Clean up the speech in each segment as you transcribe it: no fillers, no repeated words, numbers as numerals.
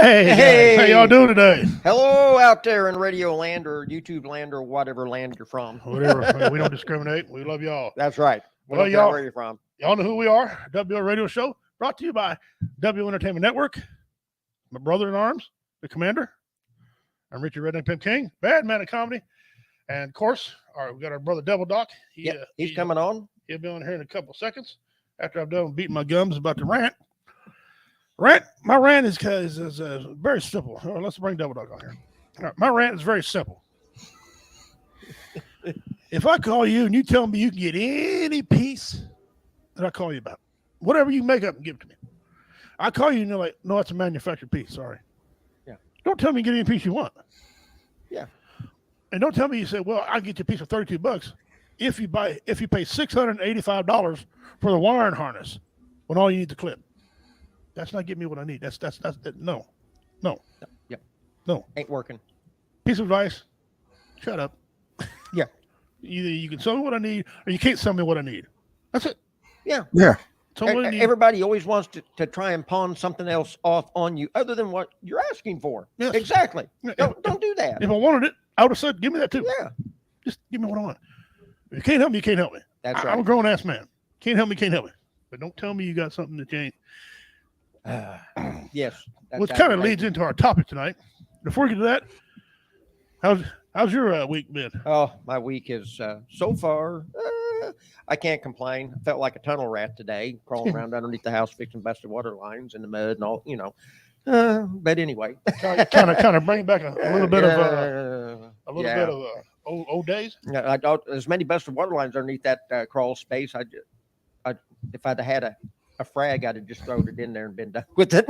Hey, guys, how y'all Hey, doing today? hello out there in Radio Land or YouTube Land or whatever land you're from. Whatever. We don't discriminate. We love y'all. That's right. We Well, don't care y'all, where you're from. y'all know who we are. WO Radio Show, brought to you by W Entertainment Network. My brother in arms, the commander. I'm Richard Redneck Pimp King, bad man of comedy. And of course, we got our brother Devil Doc. He's coming on. He'll be on here in a couple seconds after I'm done beating my gums about the rant. My rant is very simple. Let's bring Devil Dog on here. All right, my rant is very simple. If I call you and you tell me you can get any piece that I call you about, whatever you make up and give it to me, I call you and you're like, no, it's a manufactured piece. Sorry. Yeah. Don't tell me you get any piece you want. Yeah. And don't tell me you say, well, I'll get you a piece for $32 if you pay $685 for the wiring harness when all you need to clip. That's not getting me what I need. That's no. Yep. No. Ain't working. Piece of advice. Shut up. Yeah. Either you can tell me what I need or you can't tell me what I need. That's it. Yeah. Yeah. Tell me what I need. Everybody always wants to try and pawn something else off on you other than what you're asking for. Yes. Exactly. Yeah. Don't do that. If I wanted it, I would have said, give me that too. Yeah. Just give me what I want. If you can't help me, you can't help me. That's I'm a right. grown ass man. Can't help me, can't help me. But don't tell me you got something that you ain't. Yes. Which kind of leads into our topic tonight. Before we get to that, how's your week been? Oh, my week is so far. I can't complain. I felt like a tunnel rat today, crawling around underneath the house, fixing busted water lines in the mud and all. But anyway, kind of bring back a little bit of old days. I don't, as many busted water lines underneath that crawl space. If I'd had a frag, I'd have just thrown it in there and been done with it.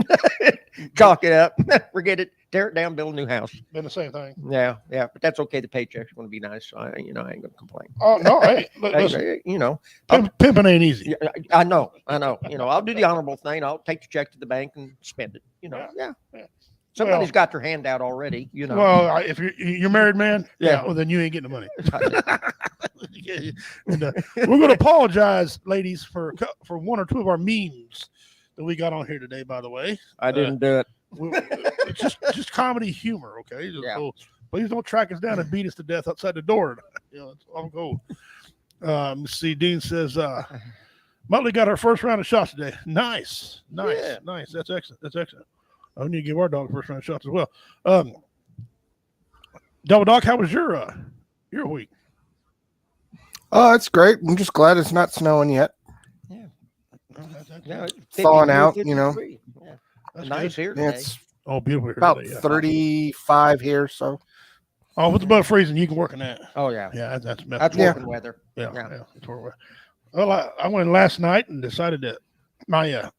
Chalk it up, forget it, tear it down, build a new house. Been the same thing. Yeah, but that's okay. The paycheck's going to be nice. So I ain't going to complain. Oh no, hey, listen, pimping ain't easy. I know. I'll do the honorable thing. I'll take the check to the bank and spend it. Yeah. Somebody's got their hand out already. Well, if you're married man, Yeah. Well, then you ain't getting the money. And, we're going to apologize, ladies, for one or two of our memes that we got on here today. By the way, I didn't do it. It's just comedy humor, okay? Yeah. So please don't track us down and beat us to death outside the door. That's all I'm going. See, Dean says, Muttley got her first round of shots today. Nice. Yeah. Nice. That's excellent. I need to give our dog first round shots as well. Double Doc, how was your week? Oh, it's great. I'm just glad it's not snowing yet. Yeah, Thawing out, 53. Yeah. Nice here today. It's Beautiful. about Today, yeah. 35 here, so. Oh, if it's above freezing, you can work in that. Oh yeah. Yeah, that's Working weather. Yeah. That's where well, I went last night and decided that I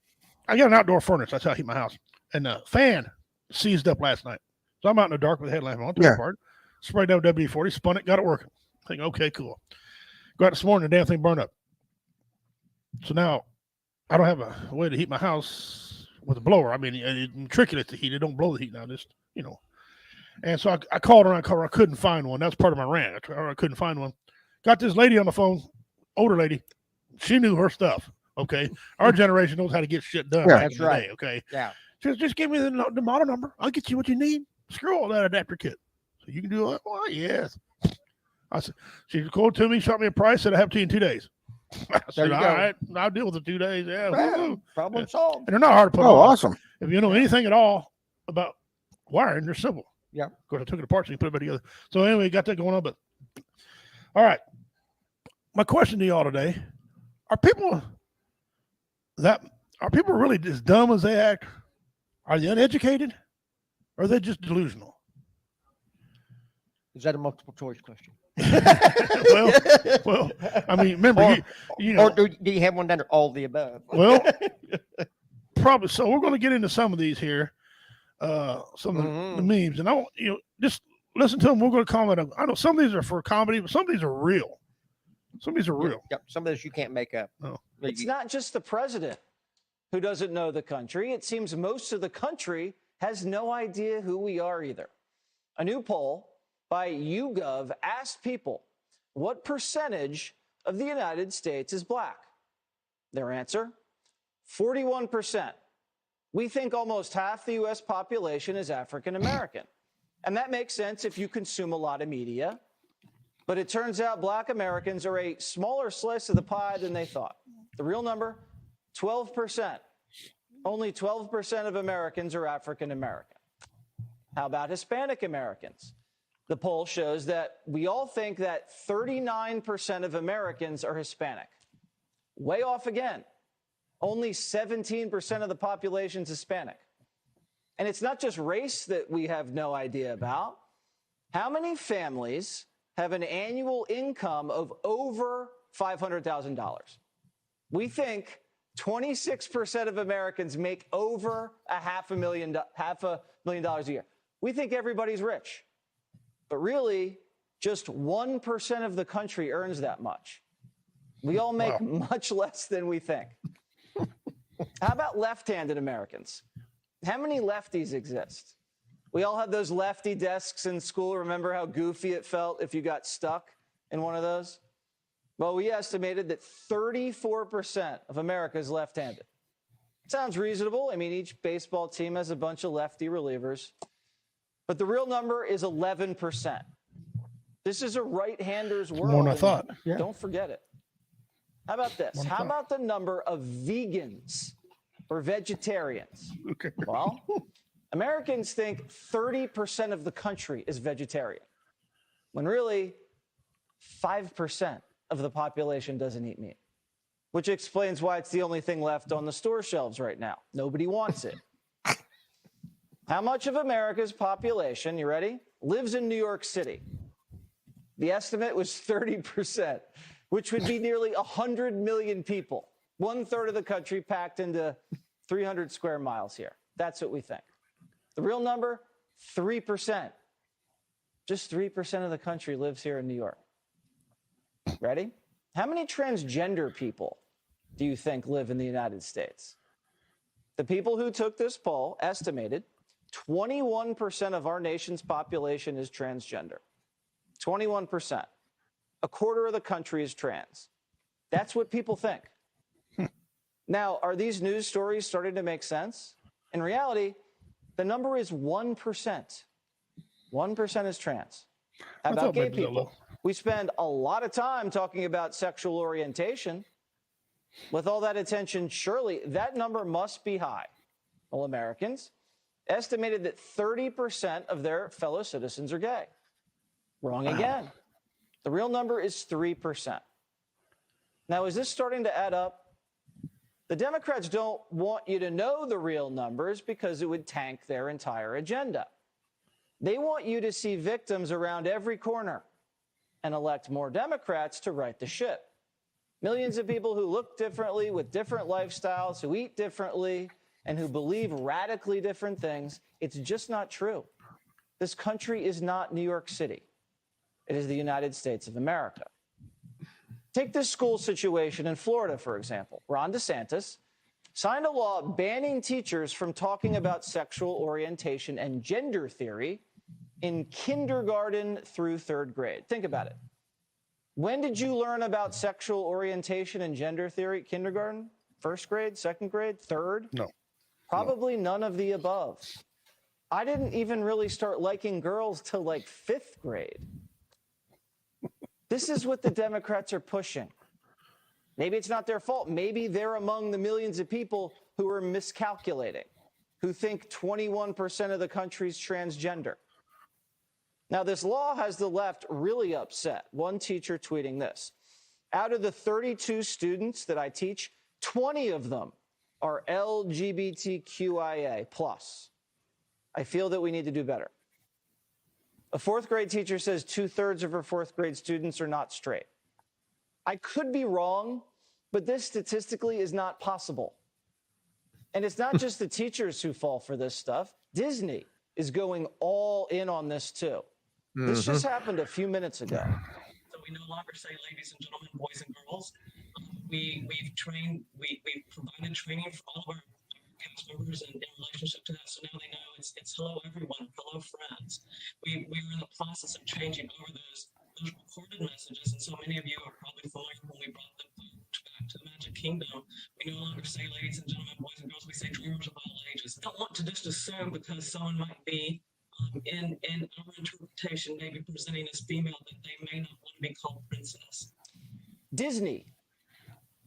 got an outdoor furnace. That's how I heat my house. And the fan seized up last night. So I'm out in the dark with the headlamp on, took it apart, sprayed down WD-40, spun it, got it working. Think, okay, cool. Go out this morning, the damn thing burned up. So now I don't have a way to heat my house with a blower. I mean, it's tricky to heat. It don't blow the heat now, just. And so I called around, I couldn't find one. That's part of my rant. I couldn't find one. Got this lady on the phone, older lady. She knew her stuff. Okay, our generation knows how to get shit done. Yeah, that's right. Day, okay. Yeah. Just give me the model number. I'll get you what you need. Screw all that adapter kit. So you can do it. Well, yes. I said, she called to me, shot me a price, said I have to you in 2 days. I said, all right, I'll deal with it 2 days. Yeah. Well, problem solved. And they're not hard to put on. Oh, awesome. If you know anything at all about wiring, they're simple. Yeah. Of course, I took it apart so you put it back together. So anyway, got that going on. But all right. My question to y'all today, are people really as dumb as they act? Are they uneducated? Or are they just delusional? Is that a multiple choice question? well, I mean, remember, or do you have one that are all the above? Well, probably. So we're going to get into some of these here, some of the memes, and I want just listen to them. We're going to comment on. I know some of these are for comedy, but some of these are real. Some of these are real. Yep. Some of those you can't make up. No. It's not just the president who doesn't know the country. It seems most of the country has no idea who we are either. A new poll by YouGov asked people what percentage of the United States is black. Their answer, 41%. We think almost half the U.S. population is African American. And that makes sense if you consume a lot of media. But it turns out black Americans are a smaller slice of the pie than they thought. The real number, 12%. Only 12% of Americans are African American. How about Hispanic Americans? The poll shows that we all think that 39% of Americans are Hispanic. Way off again. Only 17% of the population is Hispanic. And it's not just race that we have no idea about. How many families have an annual income of over $500,000? We think 26% of Americans make over $500,000 a year. We think everybody's rich. But really, just 1% of the country earns that much. We all make much less than we think. How about left-handed Americans? How many lefties exist? We all had those lefty desks in school. Remember how goofy it felt if you got stuck in one of those? Well, we estimated that 34% of America is left-handed. Sounds reasonable. I mean, each baseball team has a bunch of lefty relievers. But the real number is 11%. This is a right-hander's world. More than I thought. Yeah. Don't forget it. How about this? How about the number of vegans or vegetarians? Okay. Well, Americans think 30% of the country is vegetarian, when really 5% of the population doesn't eat meat, which explains why it's the only thing left on the store shelves right now. Nobody wants it. How much of America's population, you ready, lives in New York City? The estimate was 30%, which would be nearly 100 million people, 1/3 of the country packed into 300 square miles here. That's what we think. The real number, 3%. Just 3% of the country lives here in New York. Ready? How many transgender people do you think live in the United States? The people who took this poll estimated 21% of our nation's population is transgender. 21%. A quarter of the country is trans. That's what people think. Now, are these news stories starting to make sense? In reality, the number is 1%. 1% is trans. How about gay people? We spend a lot of time talking about sexual orientation. With all that attention, surely that number must be high. Well, Americans estimated that 30% of their fellow citizens are gay. Wrong again. The real number is 3%. Now, is this starting to add up? The Democrats don't want you to know the real numbers because it would tank their entire agenda. They want you to see victims around every corner and elect more Democrats to right the ship. Millions of people who look differently, with different lifestyles, who eat differently, and who believe radically different things. It's just not true. This country is not New York City. It is the United States of America. Take this school situation in Florida, for example. Ron DeSantis signed a law banning teachers from talking about sexual orientation and gender theory in kindergarten through 3rd grade. Think about it. When did you learn about sexual orientation and gender theory? Kindergarten? 1st grade? 2nd grade? 3rd? No. Probably none of the above. I didn't even really start liking girls till like 5th grade. This is what the Democrats are pushing. Maybe it's not their fault. Maybe they're among the millions of people who are miscalculating, who think 21% of the country's transgender. Now, this law has the left really upset. One teacher tweeting this: out of the 32 students that I teach, 20 of them are LGBTQIA+. I feel that we need to do better. A 4th grade teacher says 2/3 of her 4th grade students are not straight. I could be wrong, but this statistically is not possible. And it's not just the teachers who fall for this stuff. Disney is going all in on this too. This just happened a few minutes ago. So we no longer say ladies and gentlemen, boys and girls. We've provided training for all of our cast members in relationship to that. So now they know it's hello everyone, hello friends. We are in the process of changing over those recorded messages, and so many of you are probably familiar when we brought them back to the Magic Kingdom. We no longer say ladies and gentlemen, boys and girls. We say dreamers of all ages. assume because someone might be in our interpretation, maybe presenting as female, that they may not want to be called princess. Disney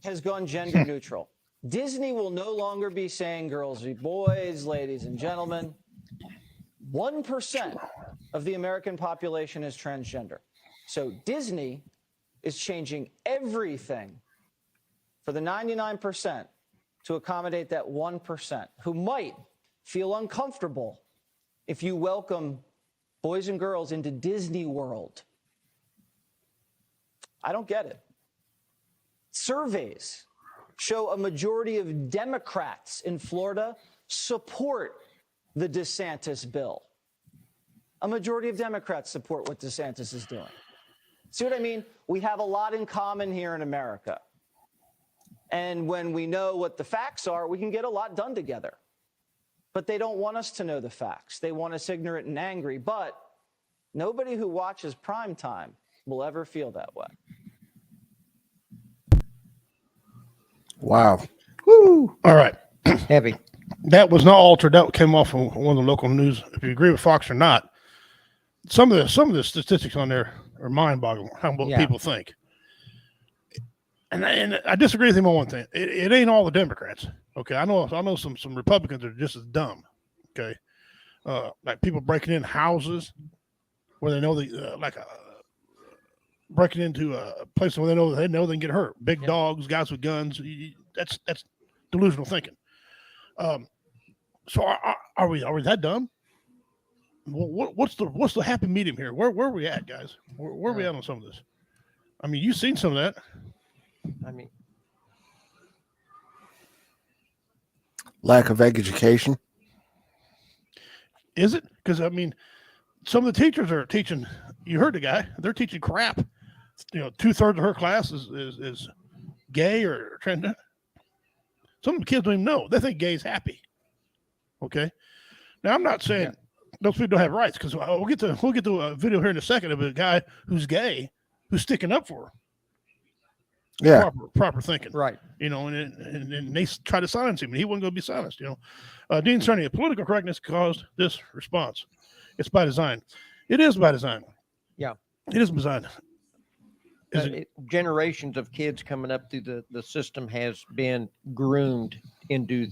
has gone gender neutral. Disney will no longer be saying girls be boys, ladies and gentlemen. 1% of the American population is transgender. So Disney is changing everything for the 99% to accommodate that 1% who might feel uncomfortable if you welcome boys and girls into Disney World. I don't get it. Surveys show a majority of Democrats in Florida support the DeSantis bill. A majority of Democrats support what DeSantis is doing. See what I mean? We have a lot in common here in America. And when we know what the facts are, we can get a lot done together. But they don't want us to know the facts. They want us ignorant and angry. But nobody who watches prime time will ever feel that way. Wow. Woo. All right. Heavy. That was not altered. That came off of one of the local news. If you agree with Fox or not, some of the statistics on there are mind-boggling. How people think. And I disagree with him on one thing. It ain't all the Democrats. Okay, I know some Republicans are just as dumb. Okay, like people breaking in houses where they know breaking into a place where they know they can get hurt. Big dogs, guys with guns. That's delusional thinking. So are we that dumb? What's the happy medium here? Where are we at, guys? Where are we at on some of this? I mean, you've seen some of that. I mean, Lack of education. Is it? Because I mean, some of the teachers are teaching. You heard the guy. They're teaching crap. 2/3 of her class is gay or trans. Some of the kids don't even know. They think gay is happy. Okay. Now I'm not saying those people don't have rights, because we'll get to a video here in a second of a guy who's gay who's sticking up for her. Yeah. Proper thinking. right. And they try to silence him, and he wasn't going to be silenced. Dean Cerny, political correctness caused this response. It's by design. It is by design. Yeah. It is design. Generations of kids coming up through the system has been groomed into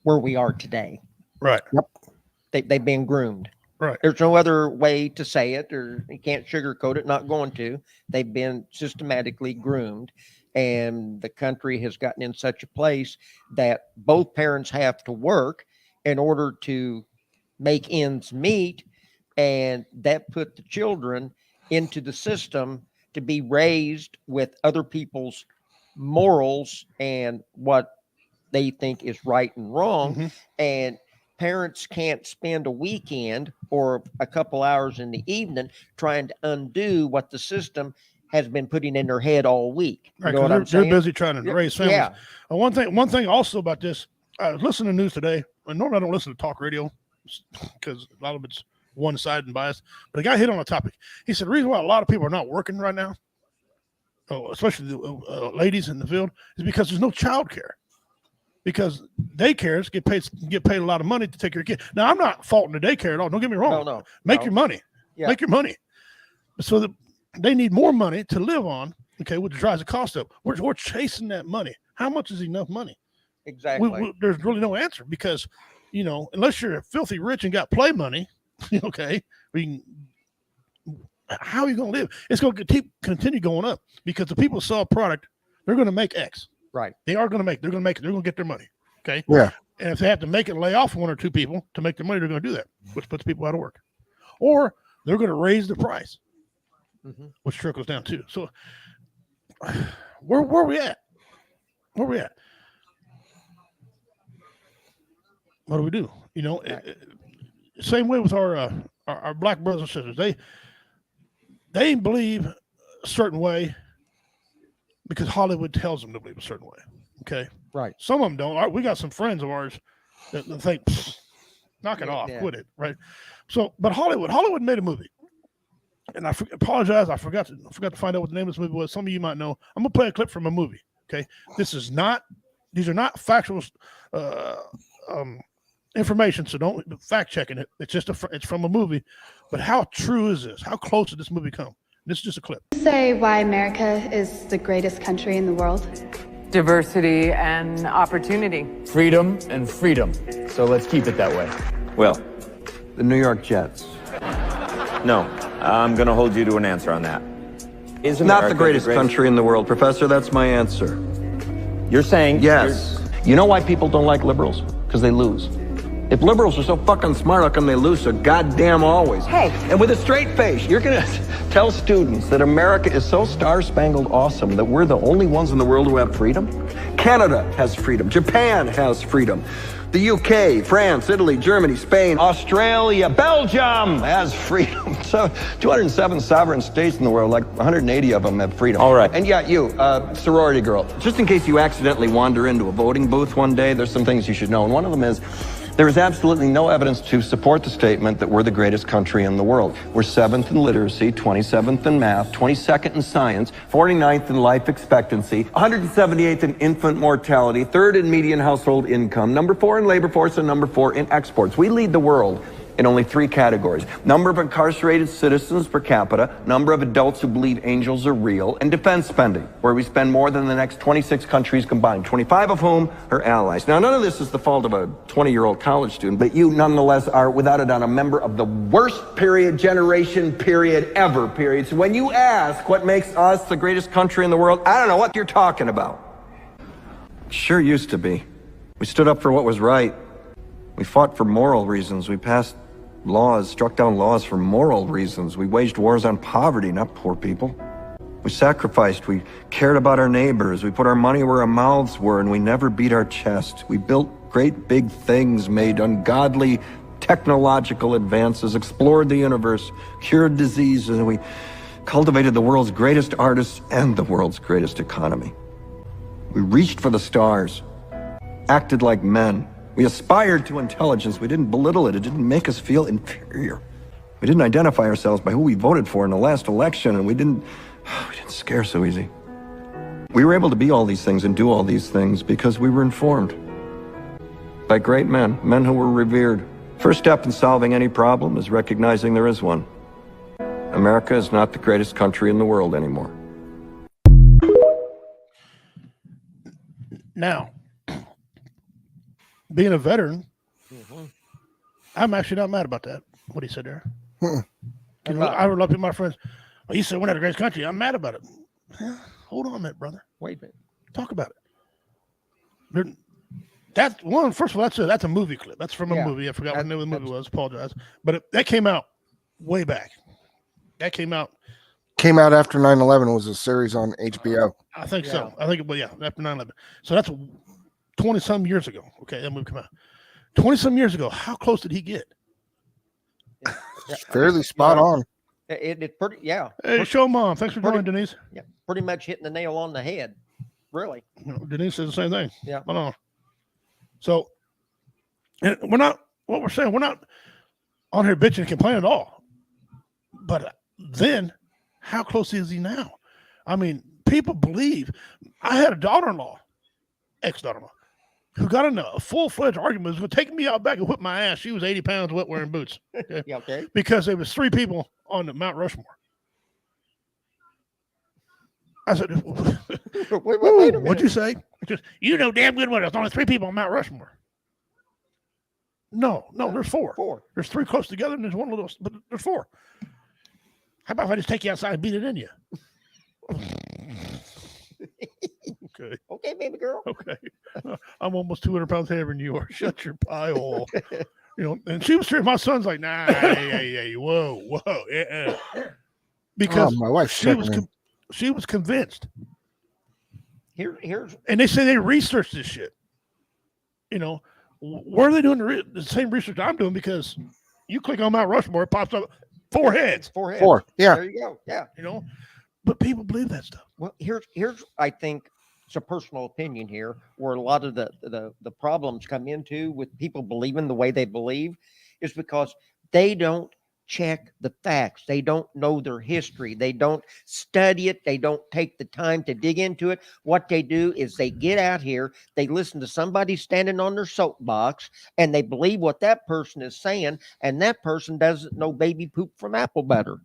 where we are today. Right. They've been groomed. Right. There's no other way to say it, or you can't sugarcoat it. Not going to. They've been systematically groomed, and the country has gotten in such a place that both parents have to work in order to make ends meet, and that put the children into the system to be raised with other people's morals and what they think is right and wrong. Mm-hmm. And parents can't spend a weekend or a couple hours in the evening trying to undo what the system has been putting in their head all week. You Right, know what I'm they're saying? busy trying to raise families. Yeah. One thing also about this, I was listening to news today, and normally I don't listen to talk radio because a lot of it's one-sided and biased, but a guy hit on a topic. He said the reason why a lot of people are not working right now, especially the ladies in the field, is because there's no child care. Because daycares get paid a lot of money to take care of kids. Now, I'm not faulting the daycare at all. Don't get me wrong. No. Make your money. Yeah. Make your money. So that they need more money to live on, okay, which drives the cost up. We're chasing that money. How much is enough money? Exactly. There's really no answer, because, unless you're filthy rich and got play money, okay, how are you going to live? It's going to continue going up, because the people sell a product, they're going to make X. Right. They're going to make it. They're going to get their money. Okay. Yeah. And if they have to make it, lay off one or two people to make their money, they're going to do that, which puts people out of work. Or they're going to raise the price, which trickles down too. So where are we at? Where are we at? What do we do? Same way with our black brothers and sisters. They believe a certain way because Hollywood tells them to believe a certain way. Okay. Right. Some of them don't. We got some friends of ours that think, knock it off, quit it. Right. So, but Hollywood made a movie, and I apologize. I forgot to find out what the name of this movie was. Some of you might know. I'm going to play a clip from a movie. Okay. These are not factual, information, so don't fact checking it. It's just it's from a movie. But how true is this? How close did this movie come? This is just a clip. Say why America is the greatest country in the world. Diversity and opportunity. Freedom and freedom. So let's keep it that way. Well, the New York Jets. No, I'm going to hold you to an answer on that. Is Not America the greatest country in the world, Professor. That's my answer. You're saying Yes. You know why people don't like liberals? Because they lose. If liberals are so fucking smart, how come they lose so goddamn always? Hey. And with a straight face, you're gonna tell students that America is so star-spangled awesome that we're the only ones in the world who have freedom? Canada has freedom. Japan has freedom. The UK, France, Italy, Germany, Spain, Australia, Belgium has freedom. So 207 sovereign states in the world, like 180 of them have freedom. All right. And yeah, you, sorority girl, just in case you accidentally wander into a voting booth one day, there's some things you should know. And one of them is, there is absolutely no evidence to support the statement that we're the greatest country in the world. We're 7th in literacy, 27th in math, 22nd in science, 49th in life expectancy, 178th in infant mortality, 3rd in median household income, number 4 in labor force, and number 4 in exports. We lead the world in only 3 categories: number of incarcerated citizens per capita, number of adults who believe angels are real, and defense spending, where we spend more than the next 26 countries combined, 25 of whom are allies. Now, none of this is the fault of a 20-year-old college student, but you nonetheless are, without a doubt, a member of the worst generation ever. So when you ask what makes us the greatest country in the world, I don't know what you're talking about. Sure used to be. We stood up for what was right. We fought for moral reasons. We passed laws, struck down laws for moral reasons. We waged wars on poverty, not poor people. We sacrificed. We cared about our neighbors. We put our money where our mouths were, and we never beat our chest. We built great big things, made ungodly technological advances, explored the universe, cured disease, and we cultivated the world's greatest artists and the world's greatest economy. We reached for the stars, acted like men. We aspired to intelligence. We didn't belittle it. It didn't make us feel inferior. We didn't identify ourselves by who we voted for in the last election, and we didn't scare so easy. We were able to be all these things and do all these things because we were informed by great men, men who were revered. First step in solving any problem is recognizing there is one. America is not the greatest country in the world anymore. Now, being a veteran, I'm actually not mad about that. What he said there. You know, I would love to my friends. Well, he said we're not the greatest country. I'm mad about it. Yeah, hold on a minute, brother. Wait a minute. Talk about it. That's one. First of all, that's a movie clip. That's from a movie. I forgot what the name of the movie was. Apologize, but that came out way back. That came out after 9/11. Was a series on HBO. I think so. I think after 9/11. So that's 20-some years ago. Okay, that movie came out 20-some years ago. How close did he get? Fairly spot on. It's pretty, Hey, show mom. Thanks for joining, Denise. Yeah, pretty much hitting the nail on the head. Really. You know, Denise says the same thing. Yeah. Hold on. So, and we're not on here bitching and complaining at all. But then, how close is he now? I mean, people believe. I had a daughter-in-law, ex-daughter-in-law, who got in a full-fledged argument. Was going to take me out back and whip my ass. She was 80 pounds wet wearing boots. Okay? Okay. Because there was 3 people on the Mount Rushmore. I said, wait a minute. what'd you say? Just, you know damn good well there's only 3 people on Mount Rushmore. No, there's 4. 4. There's 3 close together and there's one little, but there's 4. How about if I just take you outside and beat it in you? Okay. Okay, baby girl. Okay. I'm almost 200 pounds heavier than you are. Shut your pie hole. You know, and she was serious. My son's like, nah, hey, whoa. Because my wife she was convinced. Here's And they say they researched this shit. You know, where are they doing the same research I'm doing? Because you click on Mount Rushmore, it pops up 4 heads. 4 heads. 4. Yeah. There you go. Yeah. You know, but people believe that stuff. Well, here's I think it's a personal opinion here, where a lot of the problems come into with people believing the way they believe is because they don't check the facts. They don't know their history. They don't study it. They don't take the time to dig into it. What they do is they get out here, they listen to somebody standing on their soapbox, and they believe what that person is saying, and that person doesn't know baby poop from apple butter.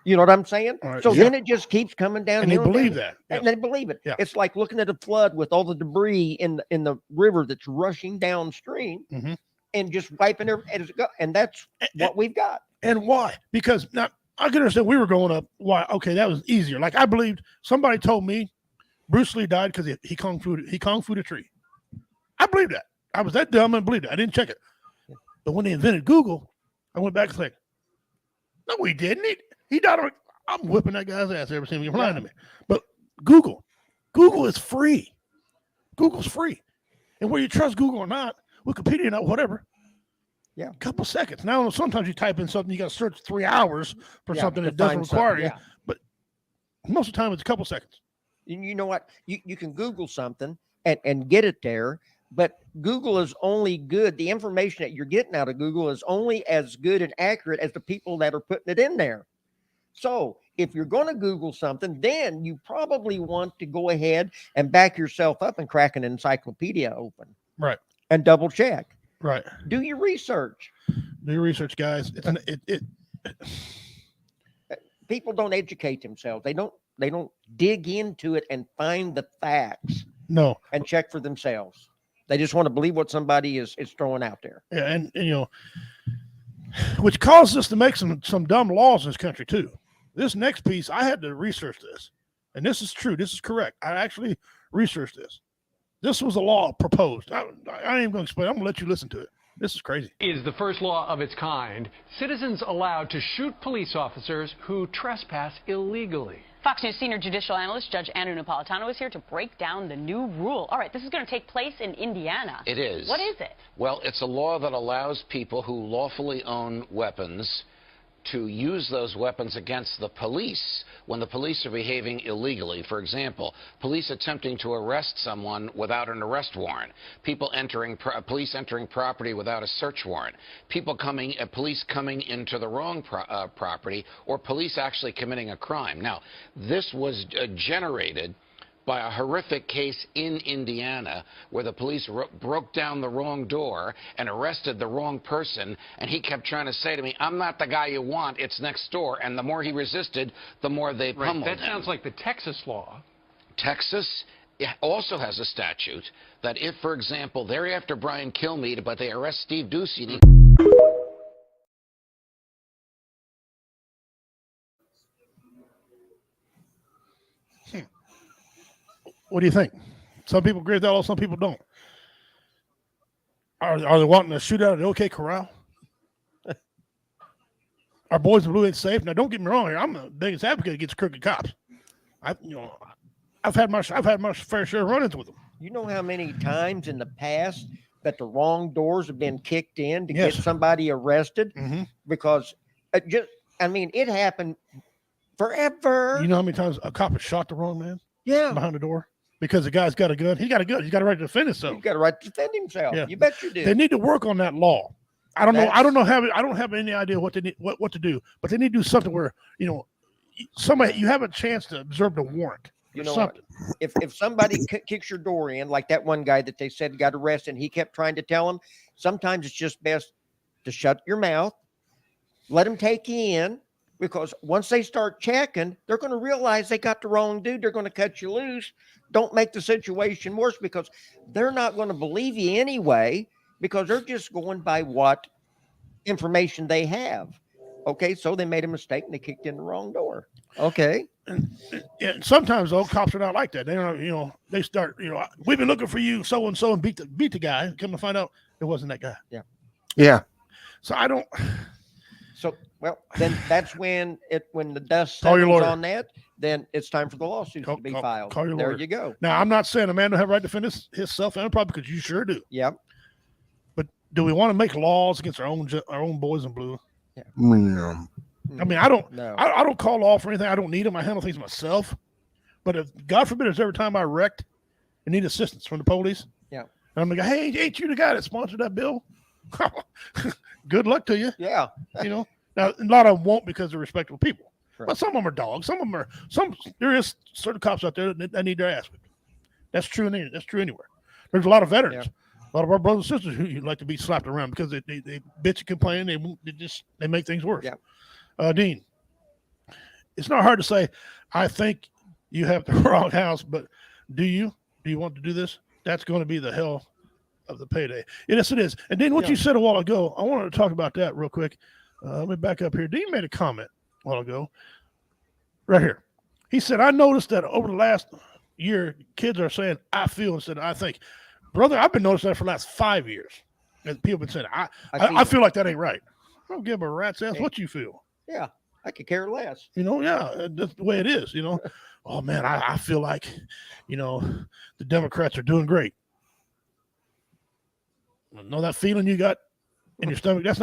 You know what I'm saying? Right. So then it just keeps coming down. And they believe that. And they believe it. Yeah. It's like looking at a flood with all the debris in the river that's rushing downstream and just wiping it as it goes. And that's what we've got. And why? Because now I can understand we were growing up. Why? Okay, that was easier. Like I believed somebody told me Bruce Lee died because he kung fu a tree. I believed that. I was that dumb and believed it. I didn't check it. But when they invented Google, I went back and said, no, he didn't. He died. I'm whipping that guy's ass every time he's lying to me. But Google is free. Google's free. And whether you trust Google or not, Wikipedia, not whatever. Yeah. A couple seconds. Now, sometimes you type in something, you got to search 3 hours for something that doesn't require you. But most of the time, it's a couple seconds. You know what? You can Google something and get it there. But Google is only good. The information that you're getting out of Google is only as good and accurate as the people that are putting it in there. So if you're going to Google something, then you probably want to go ahead and back yourself up and crack an encyclopedia open. Right. And double check. Right. Do your research. Do your research, guys. People don't educate themselves. They don't dig into it and find the facts. No. And check for themselves. They just want to believe what somebody is throwing out there. Yeah, and you know, which causes us to make some dumb laws in this country too. This next piece, I had to research this, and this is true. This is correct. I actually researched this. This was a law proposed. I ain't even going to explain. I'm going to let you listen to it. This is crazy. Is the first law of its kind. Citizens allowed to shoot police officers who trespass illegally. Fox News senior judicial analyst Judge Andrew Napolitano is here to break down the new rule. All right, this is going to take place in Indiana. It is. What is it? Well, it's a law that allows people who lawfully own weapons to use those weapons against the police when the police are behaving illegally. For example, police attempting to arrest someone without an arrest warrant, police entering property without a search warrant, police coming into the wrong property, or police actually committing a crime. Now, this was generated by a horrific case in Indiana where the police broke down the wrong door and arrested the wrong person, and he kept trying to say to me, I'm not the guy you want, it's next door. And the more he resisted, the more they pummeled him. That sounds like the Texas law. Texas also has a statute that if, for example, they're after Brian Kilmeade, but they arrest Steve Ducey, What do you think? Some people agree with that, some people don't. Are they wanting to shoot out at the OK Corral? Our boys in blue ain't safe. Now, don't get me wrong here. I'm the biggest advocate against crooked cops. I've had my fair share of run-ins with them. You know how many times in the past that the wrong doors have been kicked in to get somebody arrested? Because it happened forever. You know how many times a cop has shot the wrong man? Yeah. Behind the door? Because the guy's got a gun. He's got a gun. He's got a right to defend himself. He's got a right to defend himself. Yeah. You bet you do. They need to work on that law. I don't know. I don't have any idea what they need, what to do, but they need to do something where, somebody, you have a chance to observe the warrant. You know what? If somebody kicks your door in, like that one guy that they said got arrested, and he kept trying to tell him, sometimes it's just best to shut your mouth, let him take you in, because once they start checking, they're going to realize they got the wrong dude. They're going to cut you loose. Don't make the situation worse, because they're not going to believe you anyway, because they're just going by what information they have. Okay, so they made a mistake and they kicked in the wrong door. Okay. And sometimes though, cops are not like that. They don't, they start, we've been looking for you, so and so, and beat the guy. Come to find out it wasn't that guy. Yeah. Yeah. So I don't. So then that's when the dust settles on that, then it's time for the lawsuit to be filed. Call your lawyer. There you go. Now, I'm not saying a man don't have a right to defend himself, and probably because you sure do. Yep. Do we want to make laws against our own boys in blue? Yeah. I mean, I don't. No. I don't call law for anything. I don't need them. I handle things myself. But if God forbid, it's every time I wrecked and need assistance from the police. Yeah. And I'm like, hey, ain't you the guy that sponsored that bill? Good luck to you. Yeah. Now, a lot of them won't because they're respectable people. Right. But some of them are dogs. Some of them are there is certain cops out there that need their ass whipped. That's true. That's true anywhere. There's a lot of veterans, a lot of our brothers and sisters who like to be slapped around because they bitch and complain. They make things worse. Yeah. Dean, it's not hard to say. I think you have the wrong house, but do you want to do this? That's going to be the hell of the payday. Yes, it is. And Dean, what you said a while ago, I wanted to talk about that real quick. Let me back up here. Dean made a comment a while ago, right here. He said, I noticed that over the last year, kids are saying, I feel instead of I think. Brother, I've been noticing that for the last 5 years. And people have been saying, I feel like that ain't right. I don't give a rat's ass what you feel. Yeah, I could care less. That's the way it is, Oh, man, I feel like, the Democrats are doing great. Know that feeling you got in your stomach? That's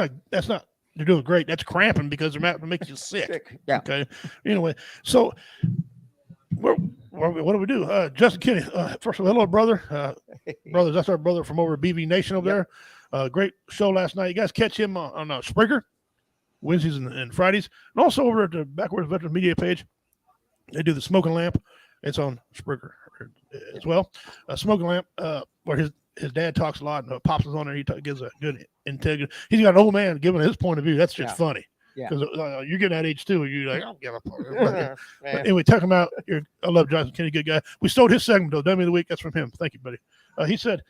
not they're doing great. That's cramping because they're making you sick. Yeah. Okay. Anyway, so what do we do? Justin Kinney, first of all, hello, brother. Brothers, that's our brother from over BV Nation over there. Great show last night. You guys catch him on Springer Wednesdays and Fridays, and also over at the Backwards Veterans Media page. They do the Smoking Lamp. It's on Springer as well. Smoking Lamp, where his dad talks a lot, and Pops is on there. He gives a good integrity. He's got an old man giving his point of view. That's just funny. Yeah. Because you're getting that age too. You're like, I don't give a fuck. But anyway, talking about I love Johnson Kenny, good guy. We stole his segment though. Dummy of the week. That's from him. Thank you, buddy. He said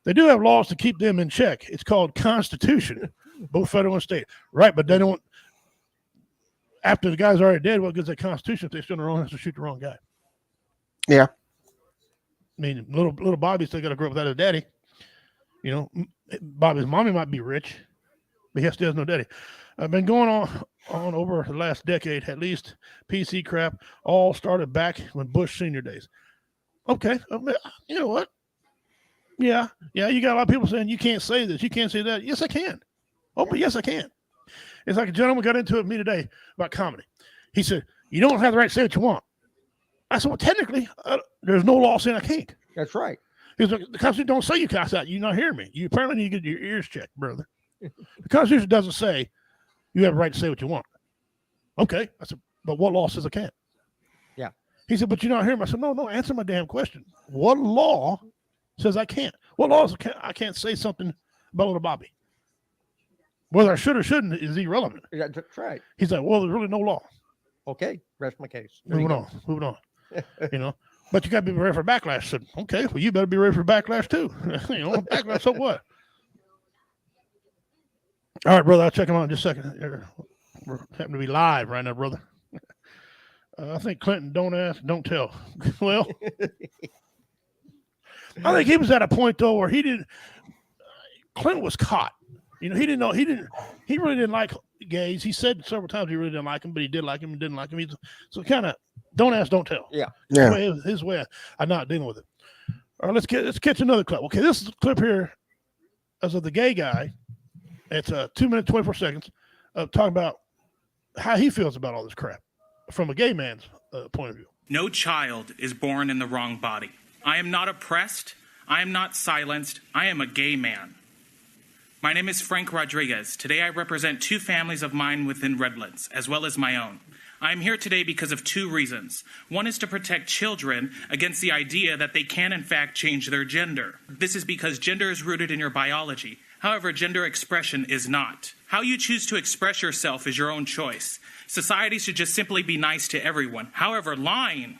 they do have laws to keep them in check. It's called Constitution, both federal and state. Right, but they don't. After the guy's already dead, what goes that Constitution if they still wrong has to shoot the wrong guy? Yeah. I mean, little Bobby still got to grow up without his daddy. Bobby's mommy might be rich, but he still has no daddy. I've been going on over the last decade, at least. PC crap all started back when Bush senior days. Okay, you know what? Yeah, you got a lot of people saying you can't say this, you can't say that. Yes, I can. Oh, but yes, I can. It's like a gentleman got into it with me today about comedy. He said, you don't have the right to say what you want. I said, well, technically, there's no law saying I can't. That's right. He said, the Constitution don't say you cuss out. You're not hearing me. You apparently need to get your ears checked, brother. The Constitution doesn't say you have a right to say what you want. Okay. I said, but what law says I can't? Yeah. He said, but you're not hearing me. I said, no, answer my damn question. What law says I can't? What law says I can't say something about little Bobby? Whether I should or shouldn't is irrelevant. That's right. He's like, well, there's really no law. Okay, rest my case. Moving on. But you got to be ready for backlash. I said, okay, well, you better be ready for backlash too. Backlash, so what? All right, brother, I'll check him out in just a second. We're happen to be live right now, brother. I think Clinton, don't ask, don't tell. Well, I think he was at a point though where Clinton was caught. He didn't know. He really didn't like gays. He said several times he really didn't like him, but he did like him and didn't like him. So kind of don't ask, don't tell. Yeah. His way. I'm not dealing with it. All right, let's catch another clip. Okay, this is a clip here as of the gay guy. It's 2 minutes 24 seconds of talking about how he feels about all this crap from a gay man's point of view. No child is born in the wrong body. I am not oppressed. I am not silenced. I am a gay man. My name is Frank Rodriguez. Today I represent two families of mine within Redlands, as well as my own. I am here today because of two reasons. One is to protect children against the idea that they can in fact change their gender. This is because gender is rooted in your biology. However, gender expression is not. How you choose to express yourself is your own choice. Society should just simply be nice to everyone. However, lying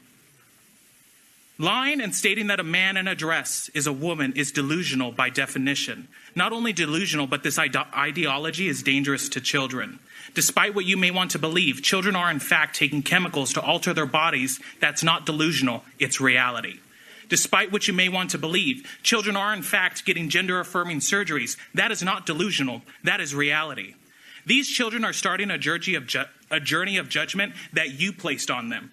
and stating that a man in a dress is a woman is delusional by definition. Not only delusional, but this ideology is dangerous to children. Despite what you may want to believe, children are in fact taking chemicals to alter their bodies. That's not delusional, it's reality. Despite what you may want to believe, children are in fact getting gender-affirming surgeries. That is not delusional, that is reality. These children are starting a journey of judgment that you placed on them.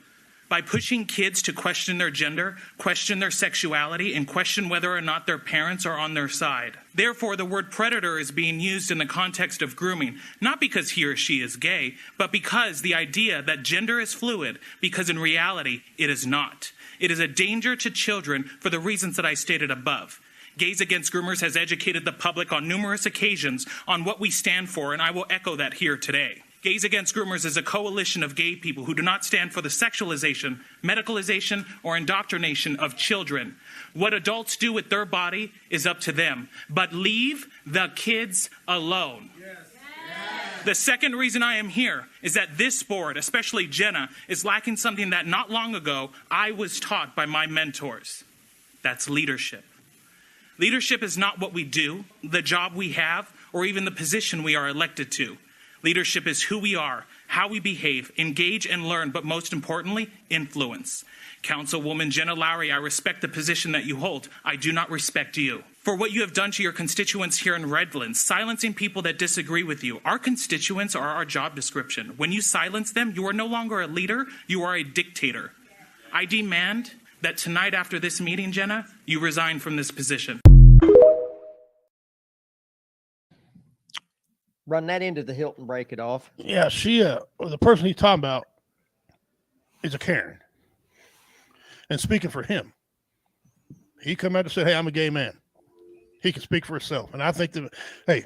By pushing kids to question their gender, question their sexuality, and question whether or not their parents are on their side. Therefore, the word predator is being used in the context of grooming, not because he or she is gay, but because the idea that gender is fluid, because in reality, it is not. It is a danger to children for the reasons that I stated above. Gays Against Groomers has educated the public on numerous occasions on what we stand for, and I will echo that here today. Gays Against Groomers is a coalition of gay people who do not stand for the sexualization, medicalization, or indoctrination of children. What adults do with their body is up to them, but leave the kids alone. The second reason I am here is that this board, especially Jenna, is lacking something that not long ago I was taught by my mentors. That's leadership. Leadership is not what we do, the job we have, or even the position we are elected to. Leadership is who we are, how we behave, engage and learn, but most importantly, influence. Councilwoman Jenna Lowry, I respect the position that you hold. I do not respect you. For what you have done to your constituents here in Redlands, silencing people that disagree with you. Our constituents are our job description. When you silence them, you are no longer a leader, you are a dictator. I demand that tonight after this meeting, Jenna, you resign from this position. Run that into the hilt and break it off. Yeah, she, the person he's talking about is a Karen. And speaking for him, he come out and said, hey, I'm a gay man. He can speak for himself. And I think that, hey,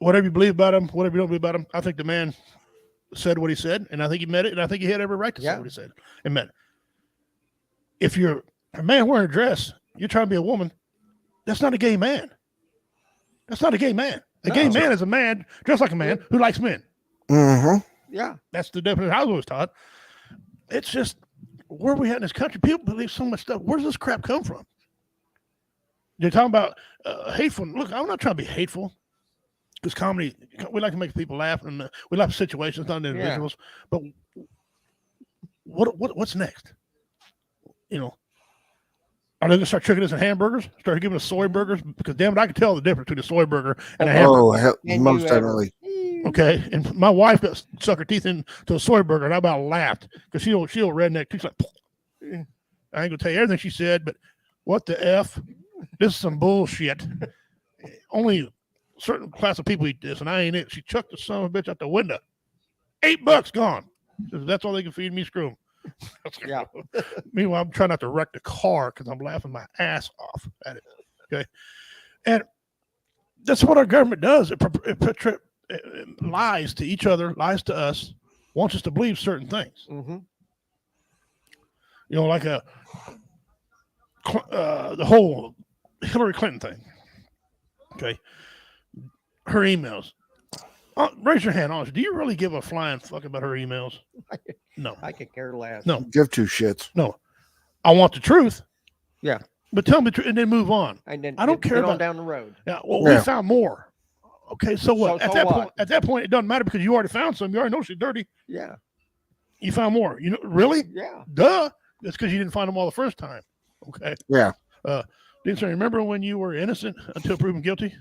whatever you believe about him, whatever you don't believe about him, I think the man said what he said, and I think he meant it, and I think he had every right to say what he said and meant it. If you're a man wearing a dress, you're trying to be a woman, that's not a gay man. That's not a gay man. A gay man is a man dressed like a man who likes men. Mm-hmm. Yeah. That's the definition I was always taught. It's just, where are we at in this country? People believe so much stuff. Where does this crap come from? They're talking about hateful. Look, I'm not trying to be hateful. Because comedy, we like to make people laugh, and we like situations, not individuals. Yeah. But what's next? You know, are they going to start tricking us in hamburgers? Start giving us soy burgers? Because damn it, I can tell the difference between a soy burger and a hamburger. Oh, hell, most definitely. Okay, and my wife got suck her teeth into a soy burger, and I about laughed because she'll redneck. She's like, I ain't gonna tell you everything she said, but what the F? This is some bullshit. Only a certain class of people eat this, and I ain't it. She chucked the son of a bitch out the window. $8 gone. Says, that's all they can feed me. Screw 'em. Yeah. Meanwhile, I'm trying not to wreck the car because I'm laughing my ass off at it. Okay, and that's what our government does. It lies to each other, lies to us, wants us to believe certain things. Mm-hmm. You know, like the whole Hillary Clinton thing. Okay, her emails. Raise your hand, honestly. Do you really give a flying fuck about her emails? No. I could care less. No. Give two shits. No. I want the truth. Yeah. But tell me the truth and then move on. And then I don't care about down the road. Yeah. Well, we found more. Okay, so what? So At that point, it doesn't matter because you already found some. You already know she's dirty. Yeah. You found more. You know, really? Yeah. Duh. That's because you didn't find them all the first time. Okay. Yeah. Didn't you remember when you were innocent until proven guilty?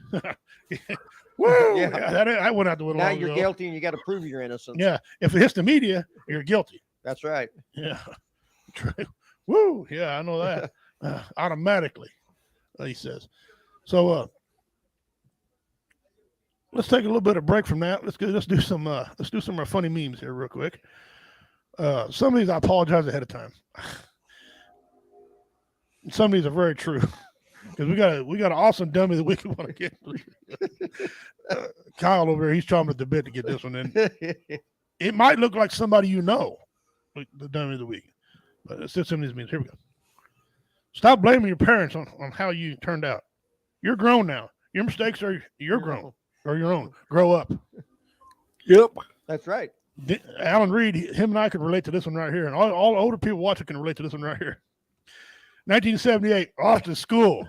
Woo! Yeah. I went out the window. Now you're guilty and you got to prove your innocence. Yeah. If it hits the media, you're guilty. That's right. Yeah. Woo! Yeah, I know that. Automatically, he says. So let's take a little bit of break from that. Let's do some funny memes here real quick. Some of these I apologize ahead of time. Some of these are very true because we got an awesome dummy that we can want to get. Kyle over here, he's chomping at the bit to get this one in. It might look like somebody you know, like the dummy of the week, but it's just some of these memes. Here we go. Stop blaming your parents on how you turned out. You're grown now. Your mistakes are your own. Grow up. Yep. That's right. Alan Reed, him and I can relate to this one right here, and all the older people watching can relate to this one right here. 1978, off to school.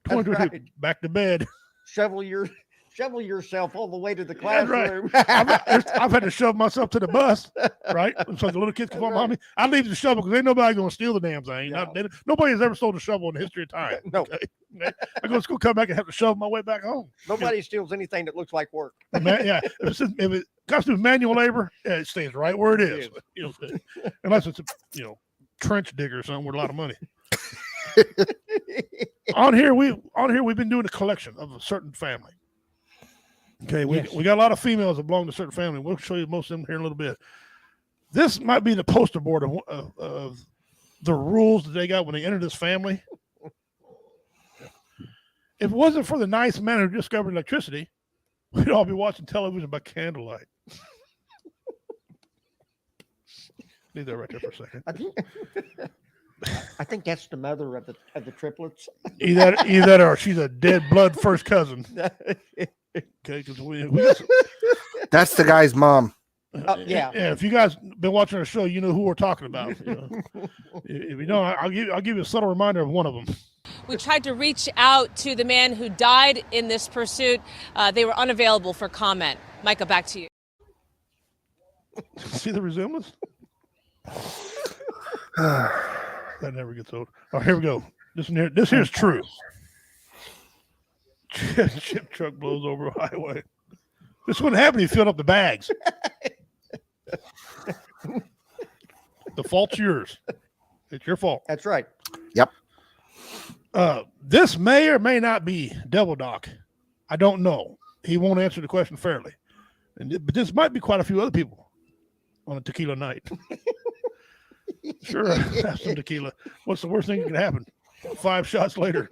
2022, right. Back to bed. Shovel yourself all the way to the classroom. Right. I've had to shove myself to the bus, right? So the little kids can come behind me. I leave the shovel because ain't nobody going to steal the damn thing. Yeah. Nobody has ever stole a shovel in the history of time. No. Okay? I go to school, come back, and have to shove my way back home. Nobody steals anything that looks like work. Yeah. If it constitutes manual labor, it stays right where it is. You know, unless it's a trench digger or something with a lot of money. on here we've been doing a collection of a certain family. Okay, we got a lot of females that belong to a certain family. We'll show you most of them here in a little bit. This might be the poster board of the rules that they got when they entered this family. If it wasn't for the nice man who discovered electricity, we'd all be watching television by candlelight. Leave that right there for a second. I think that's the mother of the triplets. Either that or she's a dead blood first cousin. Okay, because that's the guy's mom. Yeah. If you guys been watching our show, you know who we're talking about. You know? If you don't, I'll give you a subtle reminder of one of them. We tried to reach out to the man who died in this pursuit. They were unavailable for comment. Micah, back to you. See the resemblance? That never gets old. Oh, here we go. This here's true. Chip truck blows over a highway. This wouldn't happen if you filled up the bags. The fault's yours. It's your fault. That's right. Yep. This may or may not be Devil Doc. I don't know. He won't answer the question fairly. But this might be quite a few other people on a tequila night. Sure, have some tequila. What's the worst thing that can happen? 5 shots later,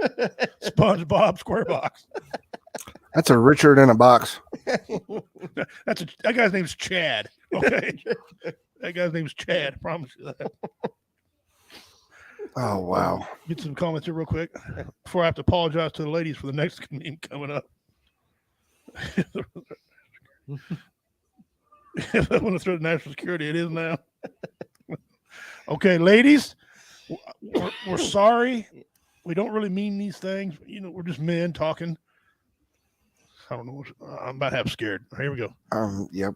SpongeBob SquareBox. That's a Richard in a box. That guy's name's Chad. Okay, that guy's name's Chad. I promise you that. Oh wow! Get some comments here real quick before I have to apologize to the ladies for the next meme coming up. If I want to throw the national security, it is now. Okay, ladies, we're sorry. We don't really mean these things. You know, we're just men talking. I don't know. I'm about half scared. Here we go. Yep.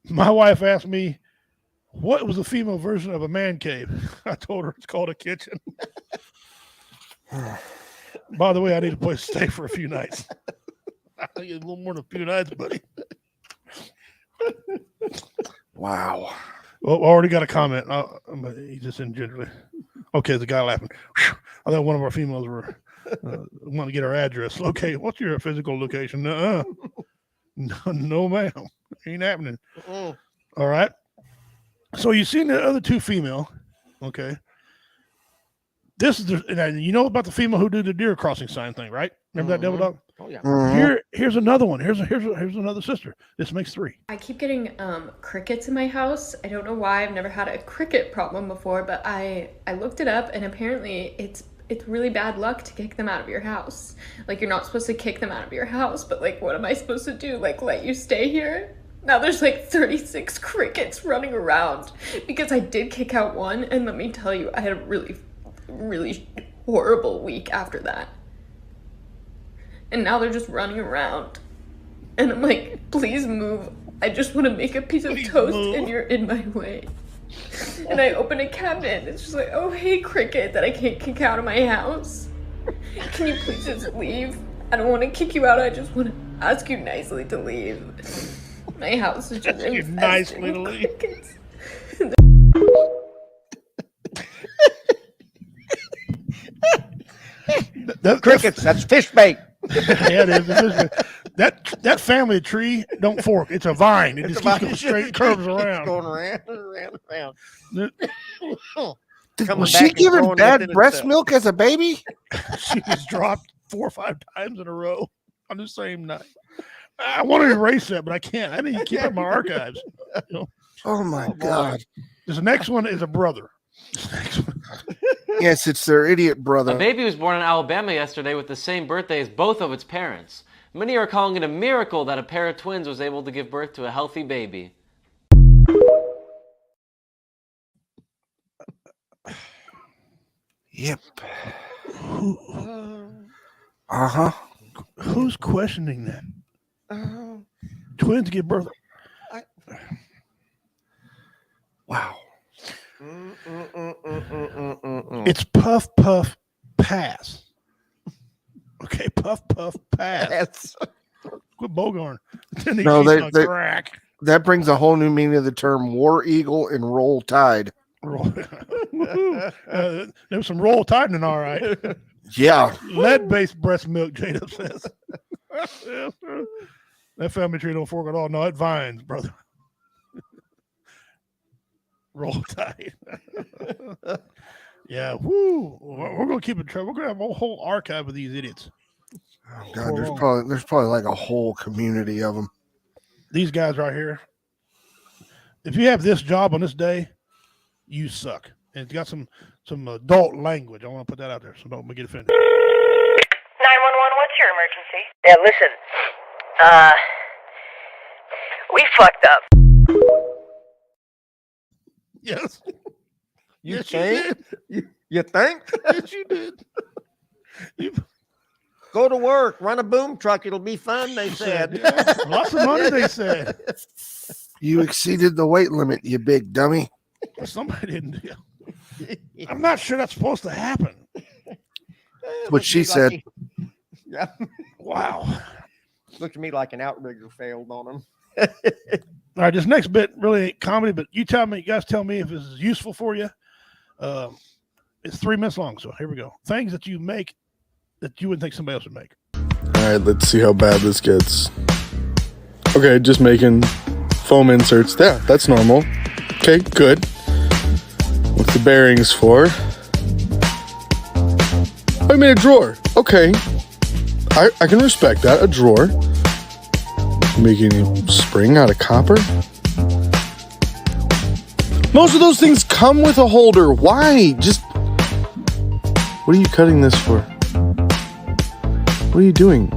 My wife asked me, what was the female version of a man cave? I told her it's called a kitchen. By the way, I need a place to stay for a few nights. I'll get a little more than a few nights, buddy. Wow. Well, I already got a comment. He just in generally. Okay, the guy laughing. Whew. I thought one of our females were want to get our address. Okay, what's your physical location? No, ma'am. Ain't happening. All right. So you seen the other two female. Okay. This is you know about the female who did the deer crossing sign thing, right? Remember that Devil Dog? Oh yeah. Here's another one. Here's another sister. This makes 3. I keep getting crickets in my house. I don't know why. I've never had a cricket problem before, but I looked it up, and apparently it's really bad luck to kick them out of your house. Like, you're not supposed to kick them out of your house, but like, what am I supposed to do? Like, let you stay here? Now there's like 36 crickets running around because I did kick out one, and let me tell you, I had a really, really horrible week after that. And now they're just running around. And I'm like, please move. I just want to make a piece of toast and you're in my way. And I open a cabinet and it's just like, oh, hey, cricket that I can't kick out of my house. Can you please just leave? I don't want to kick you out. I just want to ask you nicely to leave. My house is just infested with crickets. Crickets, that's fish bait. Yeah, it is. That family tree don't fork. It's a vine. It just keeps going straight, curves around. Going around. Was she given bad breast milk as a baby? She was dropped 4 or 5 times in a row on the same night. I want to erase that, but I can't. I need to keep it in my archives. You know? Oh my God! This next one is a brother. Yes, it's their idiot brother. A baby was born in Alabama yesterday with the same birthday as both of its parents. Many are calling it a miracle that a pair of twins was able to give birth to a healthy baby. Yep. Uh-huh. Who's questioning that? Twins give birth. Wow. It's puff, puff, pass. Okay, puff, puff, pass. Quit bogarting. No, that brings a whole new meaning of the term war eagle and roll tide. There was some roll tidening, all right. Yeah. Lead-based breast milk, J-Dub says. That family tree don't fork at all. No, it vines, brother. Roll tide. Yeah, woo. We're gonna keep it track. We're gonna have a whole archive of these idiots. Oh God, there's probably like a whole community of them. These guys right here. If you have this job on this day, You suck. And it's got some adult language. I want to put that out there, so don't get offended. 911, what's your emergency? Yeah, listen. We fucked up. Yes. You think? You think? Yes, you did. Go to work, run a boom truck. It'll be fun, they said. Yeah, lots of money, they said. You exceeded the weight limit, you big dummy. Somebody didn't do. I'm not sure that's supposed to happen. That's what she said. Yeah. Wow. Looked to me like an outrigger failed on him. All right, this next bit really ain't comedy, but you guys tell me if this is useful for you. It's 3 minutes long, so here we go. Things that you make that you wouldn't think somebody else would make. All right, let's see how bad this gets. Okay, just making foam inserts. Yeah, that's normal. Okay, good. What's the bearings for? I made a drawer. Okay. I can respect that. A drawer. Making a spring out of copper. Most of those things come with a holder. Why? Just... What are you cutting this for? What are you doing?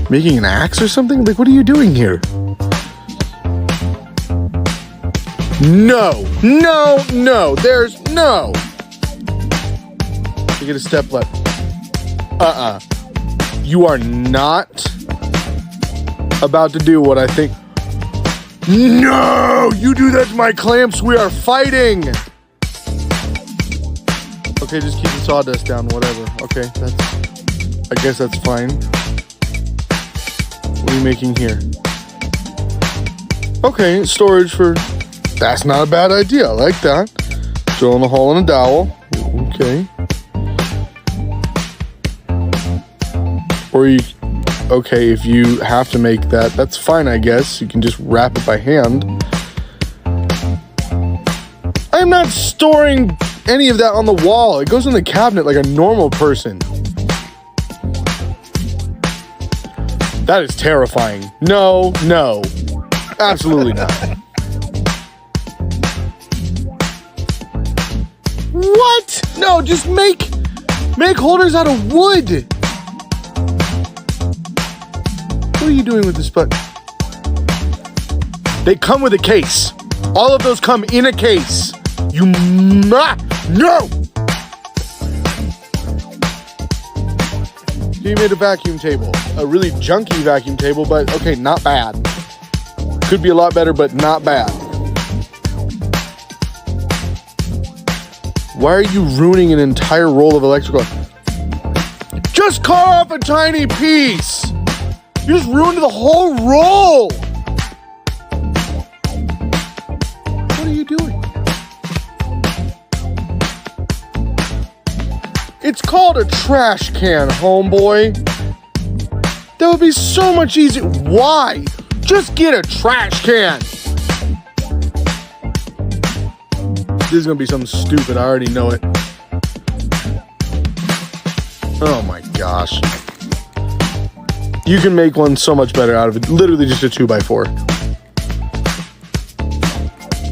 Making an axe or something? Like, what are you doing here? No. No, no. There's no. You get a step left. You are not about to do what I think. No! You do that to my clamps. We are fighting. Okay, just keep the sawdust down, whatever. Okay, I guess that's fine. What are you making here? Okay, storage for... That's not a bad idea. I like that. Drilling a hole in a dowel. Okay. Or you... Okay, if you have to make that, that's fine, I guess. You can just wrap it by hand. I'm not storing any of that on the wall. It goes in the cabinet like a normal person. That is terrifying. No, no. Absolutely not. What? No, just make holders out of wood. What are you doing with this button? They come with a case. All of those come in a case. No! You made a vacuum table. A really junky vacuum table, but okay, not bad. Could be a lot better, but not bad. Why are you ruining an entire roll of electrical? Just cut off a tiny piece! You just ruined the whole roll! What are you doing? It's called a trash can, homeboy. That would be so much easier. Why? Just get a trash can. This is gonna be something stupid. I already know it. Oh my gosh. You can make one so much better out of it. Literally just a 2x4.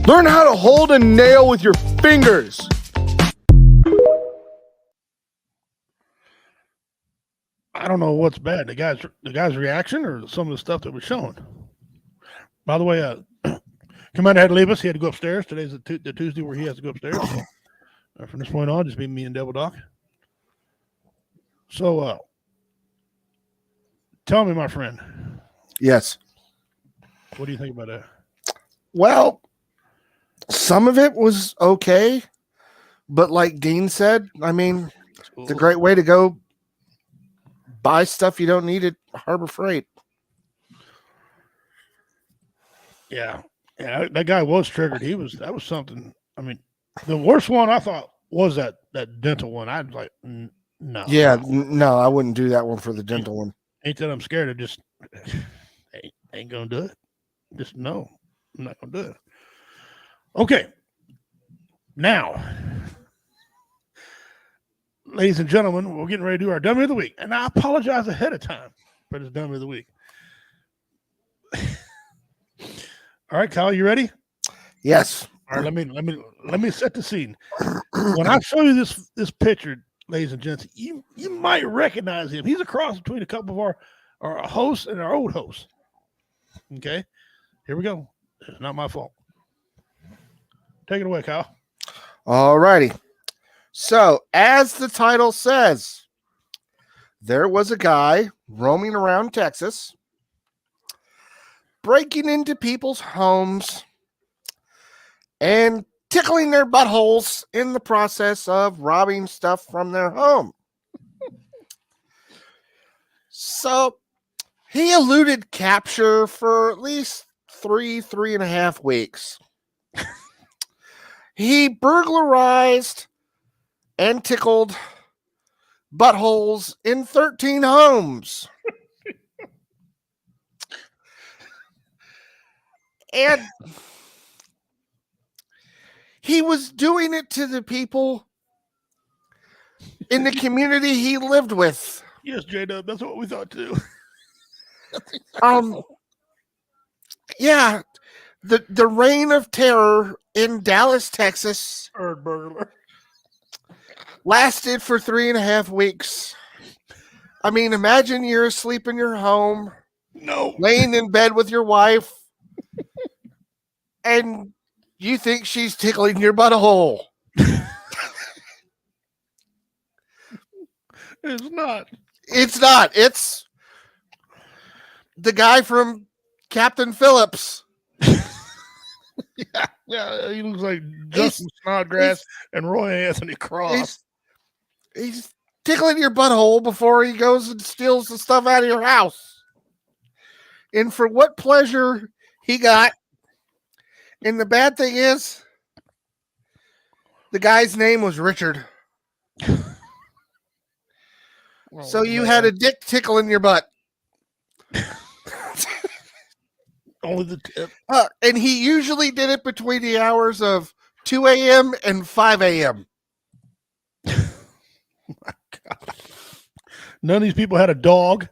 Learn how to hold a nail with your fingers. I don't know what's bad. The guy's reaction or some of the stuff that was shown. By the way, Commander had to leave us. He had to go upstairs. Today's the Tuesday where he has to go upstairs. From this point on, just be me and Devil Doc. So, tell me, my friend. Yes. What do you think about that? Well, some of it was okay, but like Dean said, I mean, it's a great way to go buy stuff you don't need at Harbor Freight. Yeah, that guy was triggered. That was something. I mean, the worst one I thought was that dental one. I was like, no. Yeah, no, I wouldn't do that one for the dental one. Ain't that I'm scared of just ain't gonna do it. Just no, I'm not gonna do it. Okay, now, ladies and gentlemen, we're getting ready to do our Dummy of the Week, and I apologize ahead of time for this Dummy of the Week. All right, Kyle, you ready? Yes. All right, let me set the scene. When I show you this picture, ladies and gents, you might recognize him. He's a cross between a couple of our hosts and our old hosts. Okay, here we go. It's not my fault. Take it away, Kyle. All righty. So, as the title says, there was a guy roaming around Texas, breaking into people's homes and tickling their buttholes in the process of robbing stuff from their home. So, he eluded capture for at least 3.5 weeks. He burglarized and tickled buttholes in 13 homes. And he was doing it to the people in the community he lived with. Yes, J-Dub, that's what we thought too. Yeah, the reign of terror in Dallas, Texas, Bird burglar, lasted for 3.5 weeks. I mean, imagine you're asleep in your home, laying in bed with your wife, and you think she's tickling your butthole. It's not. It's not. It's the guy from Captain Phillips. Yeah, he looks like Justin Snodgrass and Roy Anthony Cross. He's tickling your butthole before he goes and steals the stuff out of your house. And for what pleasure he got. And the bad thing is, the guy's name was Richard. So you had a dick tickle in your butt. Only the tip. And he usually did it between the hours of 2 a.m. and 5 a.m. None of these people had a dog.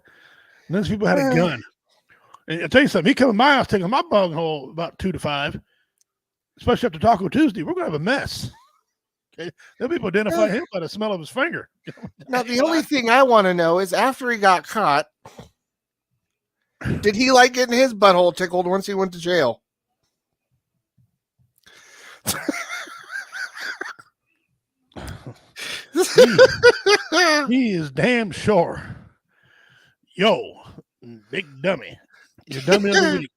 None of these people had a gun. And I'll tell you something. He come to my house taking my bung hole about 2 to 5, especially after Taco Tuesday. We're going to have a mess. Okay? Then people identify him by the smell of his finger. Now, the only thing I want to know is after he got caught, did he like getting his butthole tickled once he went to jail? He is damn sure. Yo, big dummy. Your dummy of the week.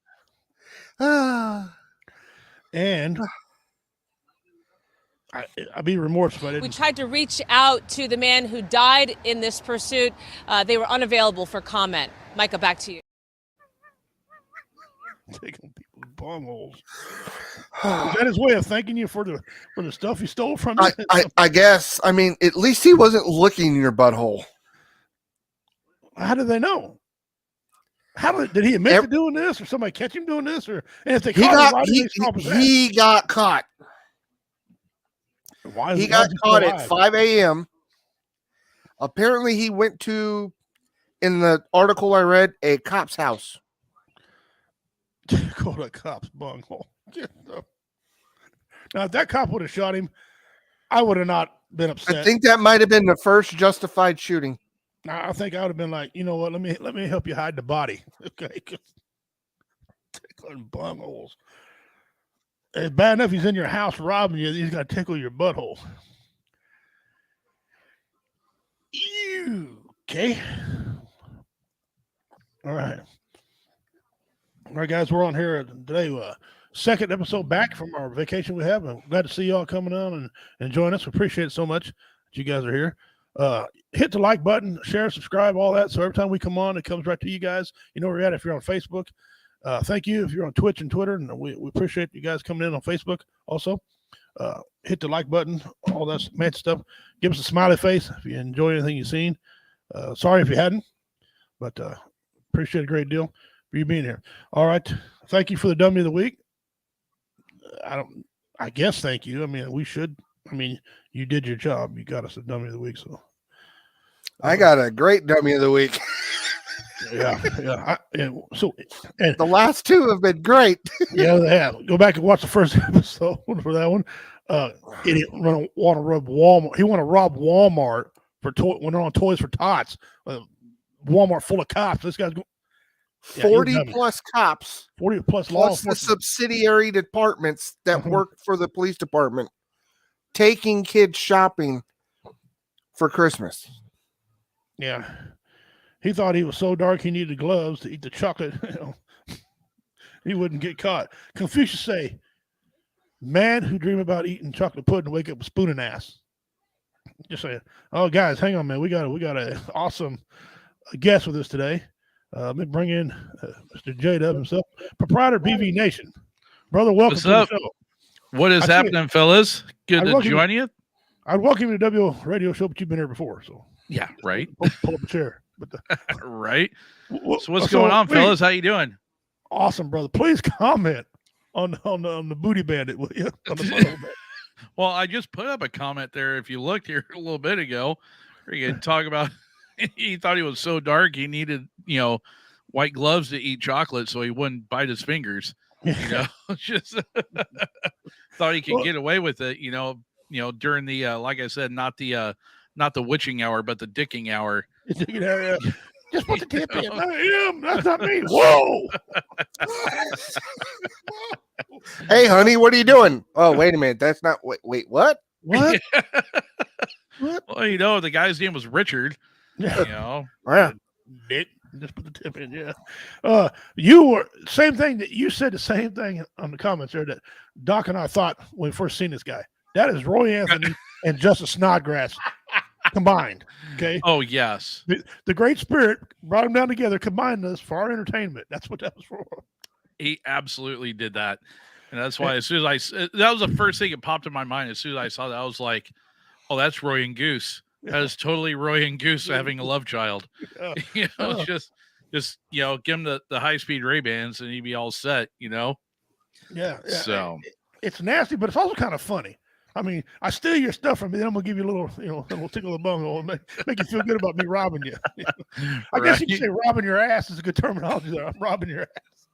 And I'd be remorseful. We tried to reach out to the man who died in this pursuit. They were unavailable for comment. Micah, back to you. Taking people's bum holes. Is that his way of thanking you for the stuff he stole from you? I guess. I mean, at least he wasn't licking your butthole. How did they know? Did he admit to doing this, or somebody catch him doing this, or and if they caught him, he got caught. He got caught at 5 a.m. Apparently, he went to, in the article I read, a cop's house. Called a cop's bunghole. Now, if that cop would have shot him, I would have not been upset. I think that might have been the first justified shooting. I think I would have been like, you know what? Let me help you hide the body. Okay, tickling bungholes. It's bad enough he's in your house robbing you. He's got to tickle your butthole. Ew. Okay. All right. All right, guys, we're on here today. Second episode back from our vacation we have. I'm glad to see y'all coming on and join us. We appreciate it so much that you guys are here. Hit the like button, share, subscribe, all that. So every time we come on, it comes right to you guys. You know where you're at if you're on Facebook. Thank you if you're on Twitch and Twitter. And we appreciate you guys coming in on Facebook also. Hit the like button, all that match stuff. Give us a smiley face if you enjoy anything you've seen. Sorry if you hadn't, but appreciate it a great deal for you being here. All right. Thank you for the dummy of the week. I guess thank you. I mean, you did your job. You got us a dummy of the week. So I got a great dummy of the week. So, and the last two have been great. yeah, they have. Go back and watch the first episode for that one. Idiot want to rob Walmart. He want to rob Walmart for when they're on Toys for Tots. Walmart full of cops. This guy's going. 40 plus cops, 40 plus law plus the subsidiary departments that work for the police department, taking kids shopping for Christmas. Yeah, he thought he was so dark he needed gloves to eat the chocolate. He wouldn't get caught. Confucius say, "Man who dream about eating chocolate pudding wake up with spoon and ass." Just saying. Oh, guys, hang on, man. We got an awesome guest with us today. Let me bring in Mr. J-Dub himself, proprietor BV Nation. Brother, welcome What's to up? the show. What is happening, fellas? Good to join you. I'd welcome you to W Radio Show, but you've been here before, so yeah, right. Pull up a chair, but right. So what's going on, fellas? How you doing? Awesome, brother. Please comment on the booty bandit, will you? On the bandit. Well, I just put up a comment there. If you looked here a little bit ago, where you can talk about. He thought he was so dark he needed, white gloves to eat chocolate so he wouldn't bite his fingers. Just thought he could get away with it. During the like I said, not the witching hour, but the dicking hour. Just put the tip in. Him. That's not me. Whoa. Hey, honey, what are you doing? Oh, wait a minute. That's not. Wait, what? What? Well, the guy's name was Richard. Yeah. Dick. Just put the tip in. Yeah. You were same thing that you said the same thing on the comments there that Doc and I thought when we first seen this guy. That is Roy Anthony and Justice Snodgrass combined. Okay. Oh yes. The Great Spirit brought them down together, combined us for our entertainment. That's what that was for. He absolutely did that, and that's why as soon as that was the first thing that popped in my mind. As soon as I saw that, I was like, "Oh, that's Roy and Goose." That is totally Roy and Goose having a love child. Just give him the high-speed Ray-Bans and he'd be all set. Yeah. So it's nasty, but it's also kind of funny. I mean, I steal your stuff from me, then I'm gonna give you a little, little tickle of the bum, make you feel good about me robbing you. I guess you could say robbing your ass is a good terminology there. I'm robbing your ass.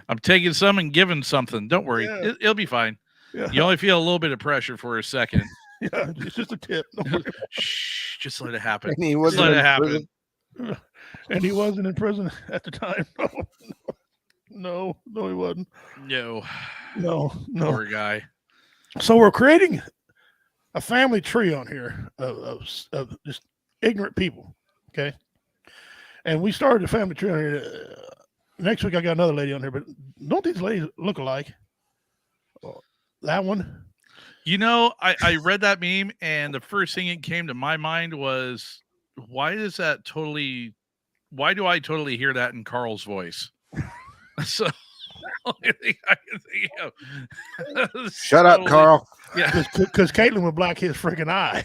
I'm taking some and giving something. Don't worry, it'll be fine. Yeah. You only feel a little bit of pressure for a second. Yeah, it's just a tip. Shh, just let it happen. And he just let it happen. And he wasn't in prison at the time. No, he wasn't. No. Poor guy. So we're creating a family tree on here of just ignorant people. Okay. And we started a family tree on here. Next week I got another lady on here, but don't these ladies look alike? That one. I read that meme, and the first thing that came to my mind was, why do I totally hear that in Carl's voice? So, shut up, Carl. Yeah, because Caitlin would black his freaking eye.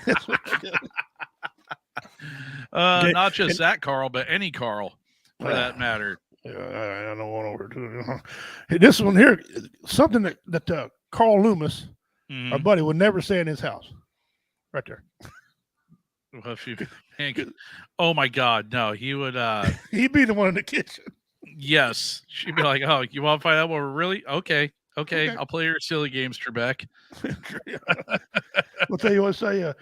Not just that Carl, but any Carl for that matter. Yeah, I don't want over to this one here. Something that Carl Loomis. Mm-hmm. Our buddy would never say in his house. Right there. Well, oh my God, no, he would he'd be the one in the kitchen. Yes. She'd be like, "Oh, you want to find out what we're really okay. I'll play your silly games, Trebek." We'll tell you what say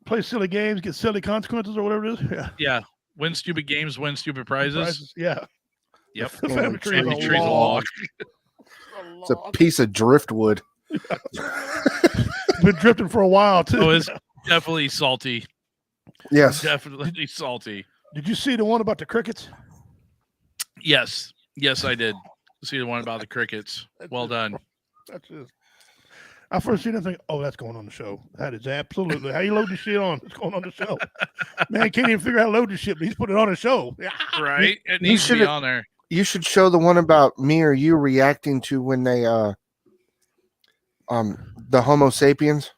play silly games, get silly consequences or whatever it is. Yeah. Win stupid games, win stupid prizes. Yeah. Yep. The family tree is a log. It's a piece of driftwood. Been drifting for a while too. Oh, it's definitely salty. Yes, definitely salty. Did you see the one about the crickets? Yes, I did see the one about the crickets. Well done. That's just. I first seen it and think, oh, that's going on the show. That is absolutely how you load this shit on. It's going on the show. Man, can't even figure out how to load this shit, but he's put it on the show. Right? It needs to be on there. You should show the one about me or you reacting to when they the Homo sapiens.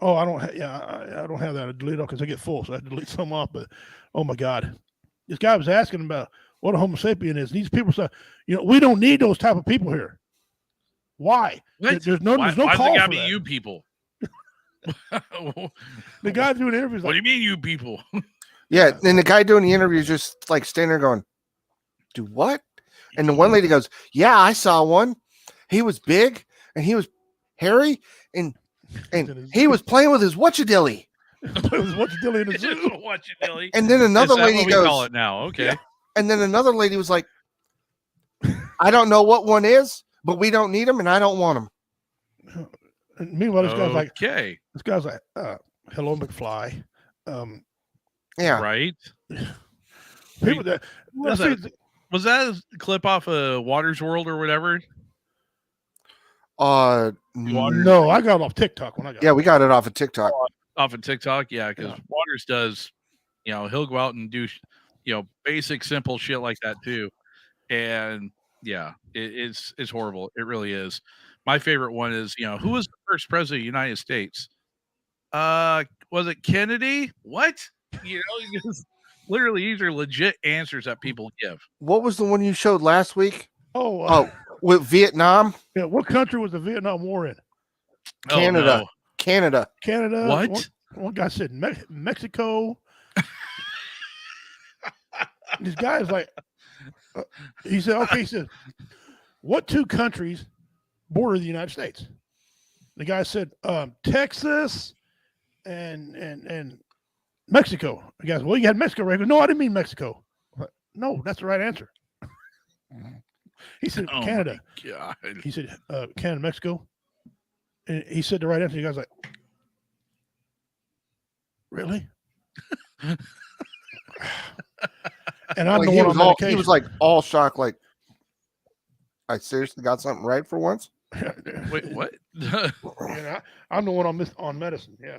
Oh, I don't have that. I delete it because I get full, so I have to delete some off. But oh my God, this guy was asking about what a Homo sapien is. These people say, we don't need those type of people here. Why? What? There's no why call gotta for be that. you people? The guy doing interviews. What do you mean, you people? Yeah, and the guy doing the interview is just like standing there going, "Do what?" And the one lady goes, "Yeah, I saw one. He was big and he was hairy and he was playing with his whatcha-dilly." Whatcha-dilly in the zoo. Whatcha-dilly. And then another Is that lady what we goes, call it now? Okay. Yeah. And then another lady was like, "I don't know what one is, but we don't need them, and I don't want them." And meanwhile, this guy's like, okay. This guy's like, "Hello, McFly." Yeah. Right. People that was that a clip off of Water's World or whatever? No, I got it off TikTok when I got Yeah, we got it off of TikTok. Off of TikTok, yeah, because Waters does, he'll go out and do, basic simple shit like that too, and yeah, it's horrible. It really is. My favorite one is, who was the first president of the United States? Was it Kennedy? What? Literally, these are legit answers that people give. What was the one you showed last week? Oh, with Vietnam? Yeah, what country was the Vietnam War in? Canada. No. Canada. What? One guy said Mexico. This guy is like, he said, okay, he said, what two countries border the United States? The guy said, Texas and Mexico. The guy said, well, you had Mexico, right? He goes, no, I didn't mean Mexico. Like, no, that's the right answer. He said, Canada. God. He said, Canada, Mexico. And he said the right answer. The guy's like, really? And I'm Like, the one on medication. he was like all shocked, like, I seriously got something right for once? Wait, what? Yeah, I'm the one on medicine. Yeah.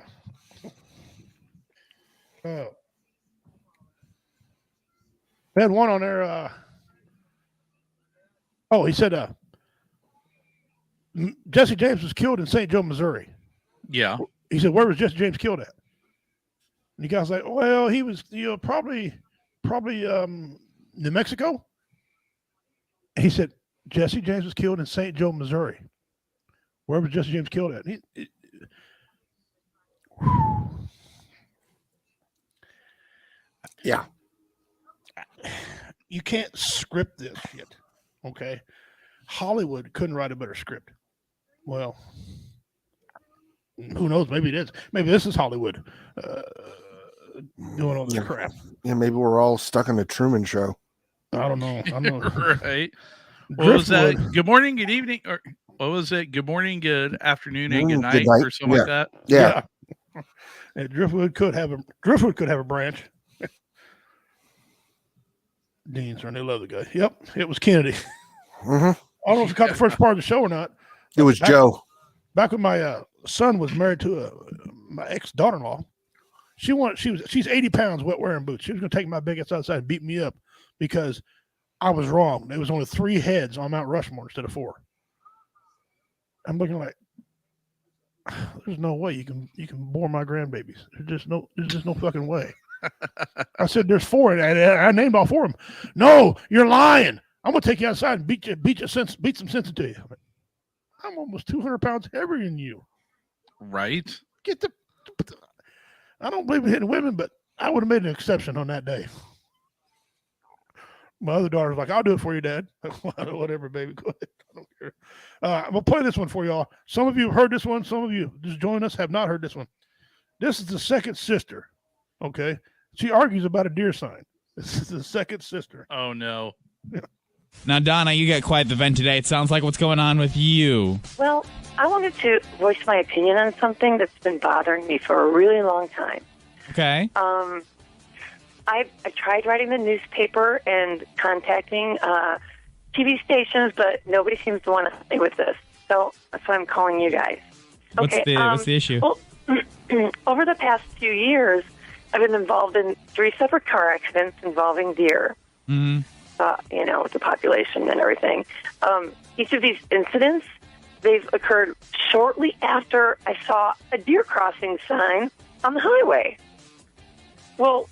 They had one on there. He said Jesse James was killed in St. Joe, Missouri. Yeah. He said, where was Jesse James killed at? And the guy's like, well, he was, probably New Mexico. And he said, Jesse James was killed in St. Joe, Missouri. Where was Jesse James killed at? Yeah. You can't script this shit. Okay. Hollywood couldn't write a better script. Well, who knows? Maybe it is. Maybe this is Hollywood doing all this crap. Yeah, maybe we're all stuck in the Truman Show. I don't know. Right. What was that? Good morning, good evening, or what was it? Good morning, good afternoon, and good night, or something like that. Yeah. And Driftwood could have a branch. Dean's running. They love the guy. Yep, it was Kennedy. Mm-hmm. I don't know if you caught the first part of the show or not. It was Joe. Back when my son was married to my ex daughter-in-law, she's 80 pounds wet wearing boots. She was going to take my big ass outside and beat me up because I was wrong. There was only 3 heads on Mount Rushmore instead of 4. I'm looking like, there's no way you can bore my grandbabies. There's just no fucking way. I said there's 4, and I named all 4 of them. No, you're lying. I'm gonna take you outside and beat some sense into you. I'm almost 200 pounds heavier than you. Right? I don't believe in hitting women, but I would have made an exception on that day. My other daughter's like, I'll do it for you, Dad. Whatever, baby. Go ahead. I don't care. I'm going to play this one for y'all. Some of you have heard this one. Some of you just joined us have not heard this one. This is the second sister. Okay. She argues about a deer sign. This is the second sister. Oh, no. Yeah. Now, Donna, you got quite the vent today. It sounds like what's going on with you. Well, I wanted to voice my opinion on something that's been bothering me for a really long time. Okay. I tried writing the newspaper and contacting TV stations, but nobody seems to want to help me with this. So that's why I'm calling you guys. What's the issue? Well, over the past few years, I've been involved in 3 separate car accidents involving deer. Mm-hmm. With the population and everything. Each of these incidents, they've occurred shortly after I saw a deer crossing sign on the highway. Well,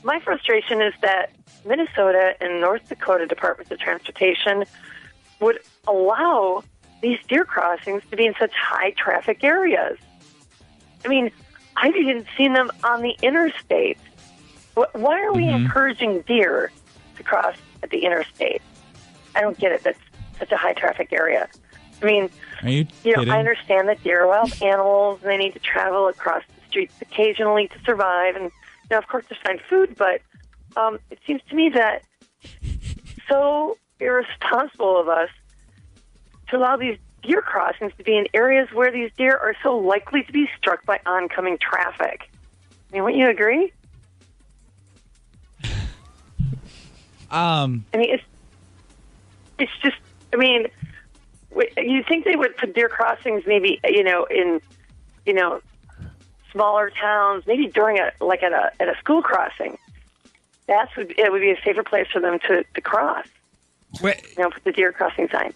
my frustration is that Minnesota and North Dakota Departments of Transportation would allow these deer crossings to be in such high traffic areas. I mean, I've even seen them on the interstate. Why are we encouraging deer to cross at the interstate? I don't get it. That's such a high traffic area. I mean, Are you know, kidding? I understand that deer are wild animals and they need to travel across the streets occasionally to survive, and of course to find food. But it seems to me that so irresponsible of us to allow these deer crossings to be in areas where these deer are so likely to be struck by oncoming traffic. I mean, wouldn't you agree? I mean, it's just. I mean, you think they would put deer crossings maybe in smaller towns, maybe during at a school crossing. It would be a safer place for them to cross. Put the deer crossing sign.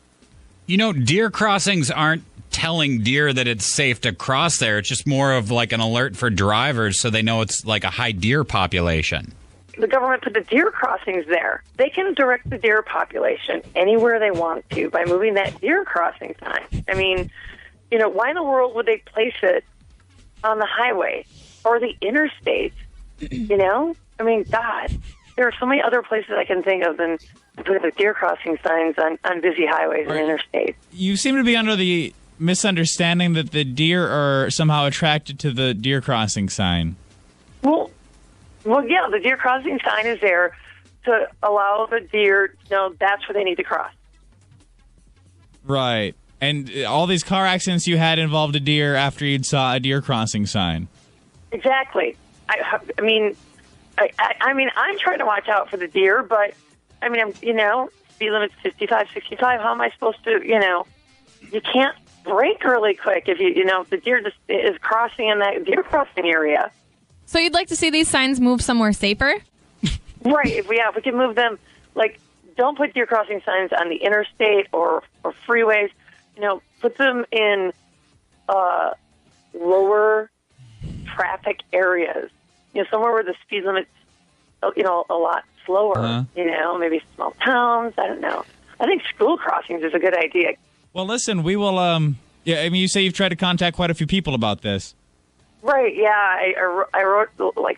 Deer crossings aren't telling deer that it's safe to cross there. It's just more of like an alert for drivers so they know it's like a high deer population. The government put the deer crossings there. They can direct the deer population anywhere they want to by moving that deer crossing sign. I mean, why in the world would they place it on the highway or the interstate? I mean, God, there are so many other places I can think of than putting the deer crossing signs on busy highways and interstates. You seem to be under the misunderstanding that the deer are somehow attracted to the deer crossing sign. Well, yeah, the deer crossing sign is there to allow the deer to know that's where they need to cross. Right. And all these car accidents you had involved a deer after you'd saw a deer crossing sign. Exactly. I mean, I'm trying to watch out for the deer, but I mean, speed limit's 55, 65. How am I supposed to, you can't brake really quick if if the deer just is crossing in that deer crossing area. So you'd like to see these signs move somewhere safer? Right. If we can move them, don't put deer crossing signs on the interstate or freeways. Put them in lower traffic areas. Somewhere where the speed limit's a lot slower. Maybe small towns. I don't know. I think school crossings is a good idea. Well, listen, we will. You say you've tried to contact quite a few people about this. Right, yeah. I wrote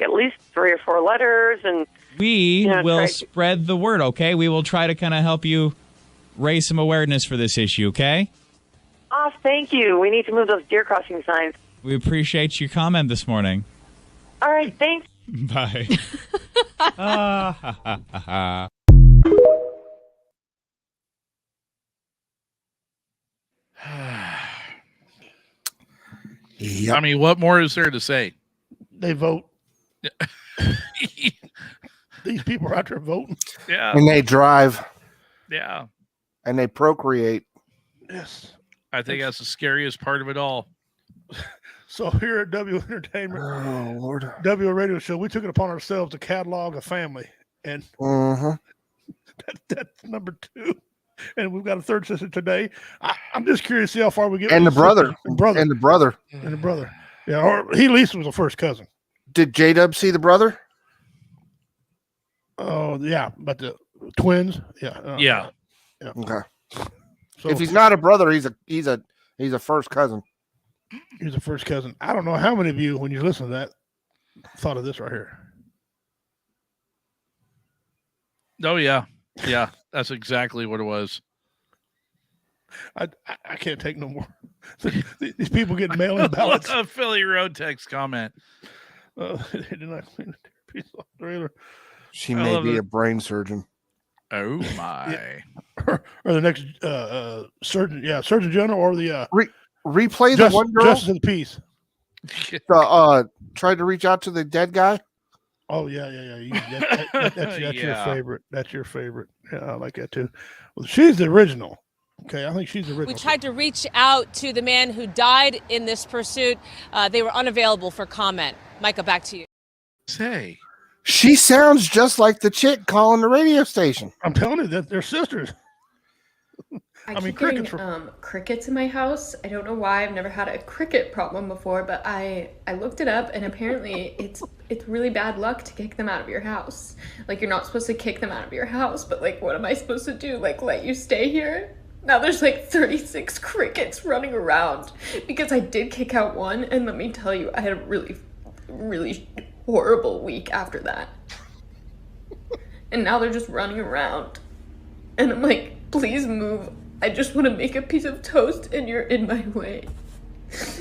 at least 3 or 4 letters, and we will spread the word. Okay, we will try to kind of help you raise some awareness for this issue. Okay. Oh, thank you. We need to move those deer crossing signs. We appreciate your comment this morning. All right, thanks. Bye. Yep. I mean, what more is there to say? They vote. These people are out there voting. Yeah. And they drive. Yeah. And they procreate. Yes. I think that's the scariest part of it all. So here at W Entertainment, Lord. W Radio Show, we took it upon ourselves to catalog a family. And that's number 2. And we've got a third sister today. I'm just curious to see how far we get. And the brother. And the brother. Yeah, or he at least was a first cousin. Did J-Dub see the brother? Oh, yeah. But the twins. Yeah. Yeah. Okay. So, if he's not a brother, he's a first cousin. He's a first cousin. I don't know how many of you, when you listen to that, thought of this right here. Oh, yeah. Yeah, that's exactly what it was. I can't take no more. These people getting mail-in ballots. A Philly Road text comment. They did not clean the piece off the trailer. She may be a brain surgeon. Oh my! Yeah. Or the next surgeon, Surgeon General, or the replay the one girl Justice of the Peace. Tried to reach out to the dead guy. Oh yeah. That's your favorite. That's your favorite. Yeah, I like that too. Well, she's the original. Okay, I think she's the original. We tried to reach out to the man who died in this pursuit. They were unavailable for comment. Micah, back to you. Say, she sounds just like the chick calling the radio station. I'm telling you that they're sisters. I keep getting crickets in my house. I don't know why. I've never had a cricket problem before, but I looked it up, and apparently it's really bad luck to kick them out of your house. Like, you're not supposed to kick them out of your house, but like, what am I supposed to do? Like, let you stay here? Now there's like 36 crickets running around because I did kick out one, and let me tell you, I had a really horrible week after that. And now they're just running around. And I'm like, please move. I just want to make a piece of toast and you're in my way.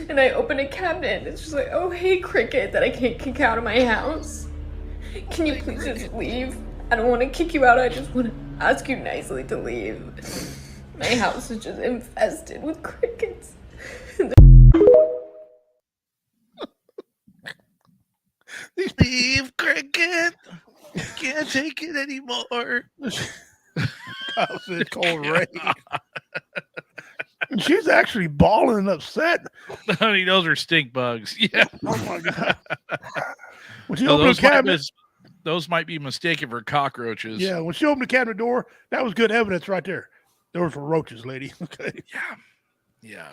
And I open a cabinet and it's just like, oh, hey, Cricket, that I can't kick out of my house. Can you please just leave? I don't want to kick you out. I just want to ask you nicely to leave. My house is just infested with crickets. Leave, Cricket. Can't take it anymore. Kyle said cold rain. She's actually bawling and upset. Honey, those are stink bugs. Yeah. Oh my god. When she No, opened the cabinet, those might be mistaken for cockroaches. yeah, when she opened the cabinet door, that was good evidence right there. Those were roaches, lady. Okay. Yeah.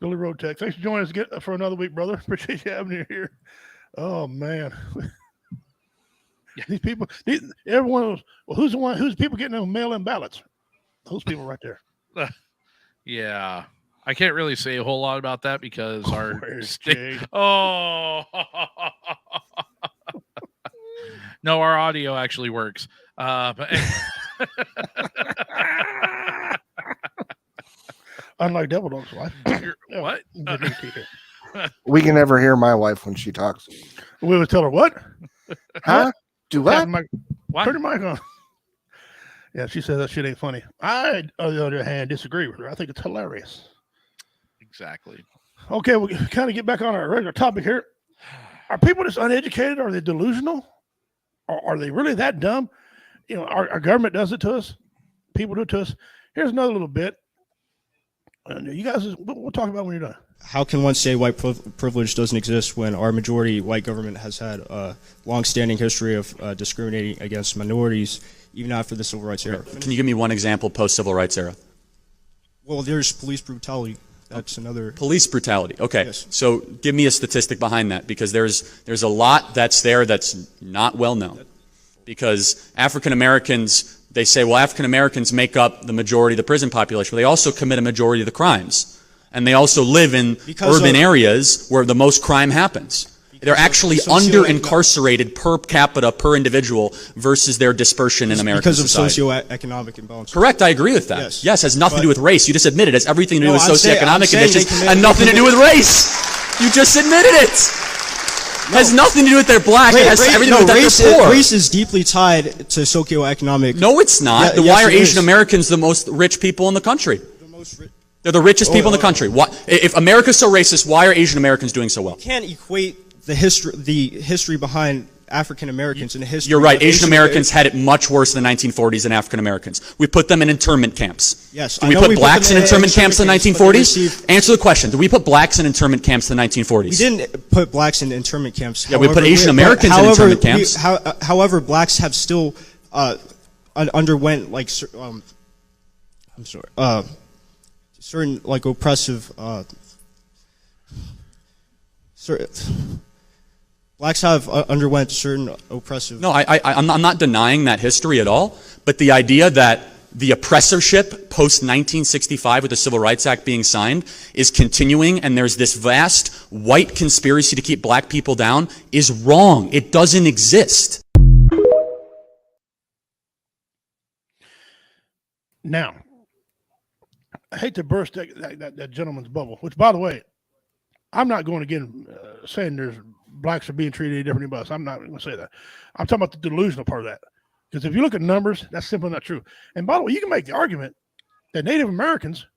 Billy Road Tech. Thanks for joining us for another week, brother. Appreciate you having you here. Oh man. These people, everyone was, well, who's the people getting them mail-in ballots? Those people right there. Yeah. I can't really say a whole lot about that because our no, our audio actually works. But unlike Devil Dog's wife. What? We can never hear my wife when she talks. We would tell her what? Huh? Do what? Turn your mic on. Yeah, she says that shit ain't funny. I, on the other hand, disagree with her. I think it's hilarious. Exactly. Okay, we'll kind of get back on our regular topic here. Are people just uneducated? Are they delusional? Or are they really that dumb? You know, our government does it to us. People do it to us. Here's another little bit. You guys, we'll talk about when you're done. How can one say white privilege doesn't exist when our majority white government has had a long-standing history of discriminating against minorities even after the Civil Rights era? Can you give me one example post-Civil Rights era? Well, there's police brutality. That's another... Police brutality. Okay. Yes. So give me a statistic behind that, because there's a lot that's there that's not well known. Because African Americans, they say, well, African Americans make up the majority of the prison population, but they also commit a majority of the crimes. And they also live in urban areas where the most crime happens. They're actually under-incarcerated per capita, per individual, versus their dispersion in American society. Because of socioeconomic imbalance. Correct, I agree with that. Yes, has nothing to do with race. You just admitted it has everything to do with socioeconomic conditions and nothing to do with race. You just admitted it. Has nothing to do with their black. It has everything to do with that they're poor. Race is deeply tied to socioeconomic. No, it's not. Why are Asian Americans the most rich people in the country? They're the richest people in the country. Why, if America's so racist, why are Asian Americans doing so well? You can't equate the history behind African Americans and the history. You're right. Asian Americans had it much worse in the 1940s than African Americans. We put them in internment camps. Yes. Did we put blacks in internment camps in the 1940s? Answer the question. Did we put blacks in internment camps in the 1940s? We didn't put blacks in internment camps. Yeah, we put Asian Americans in internment camps. However, blacks have still underwent like certain like oppressive blacks have underwent certain oppressive. No, I'm not denying that history at all, but the idea that the oppressorship post 1965 with the Civil Rights Act being signed is continuing and there's this vast white conspiracy to keep black people down is wrong. It doesn't exist. Now, I hate to burst that gentleman's bubble, which, by the way, I'm not going again saying there's blacks are being treated any different than us. I'm not going to say that. I'm talking about the delusional part of that. Because if you look at numbers, that's simply not true. And by the way, you can make the argument that Native Americans,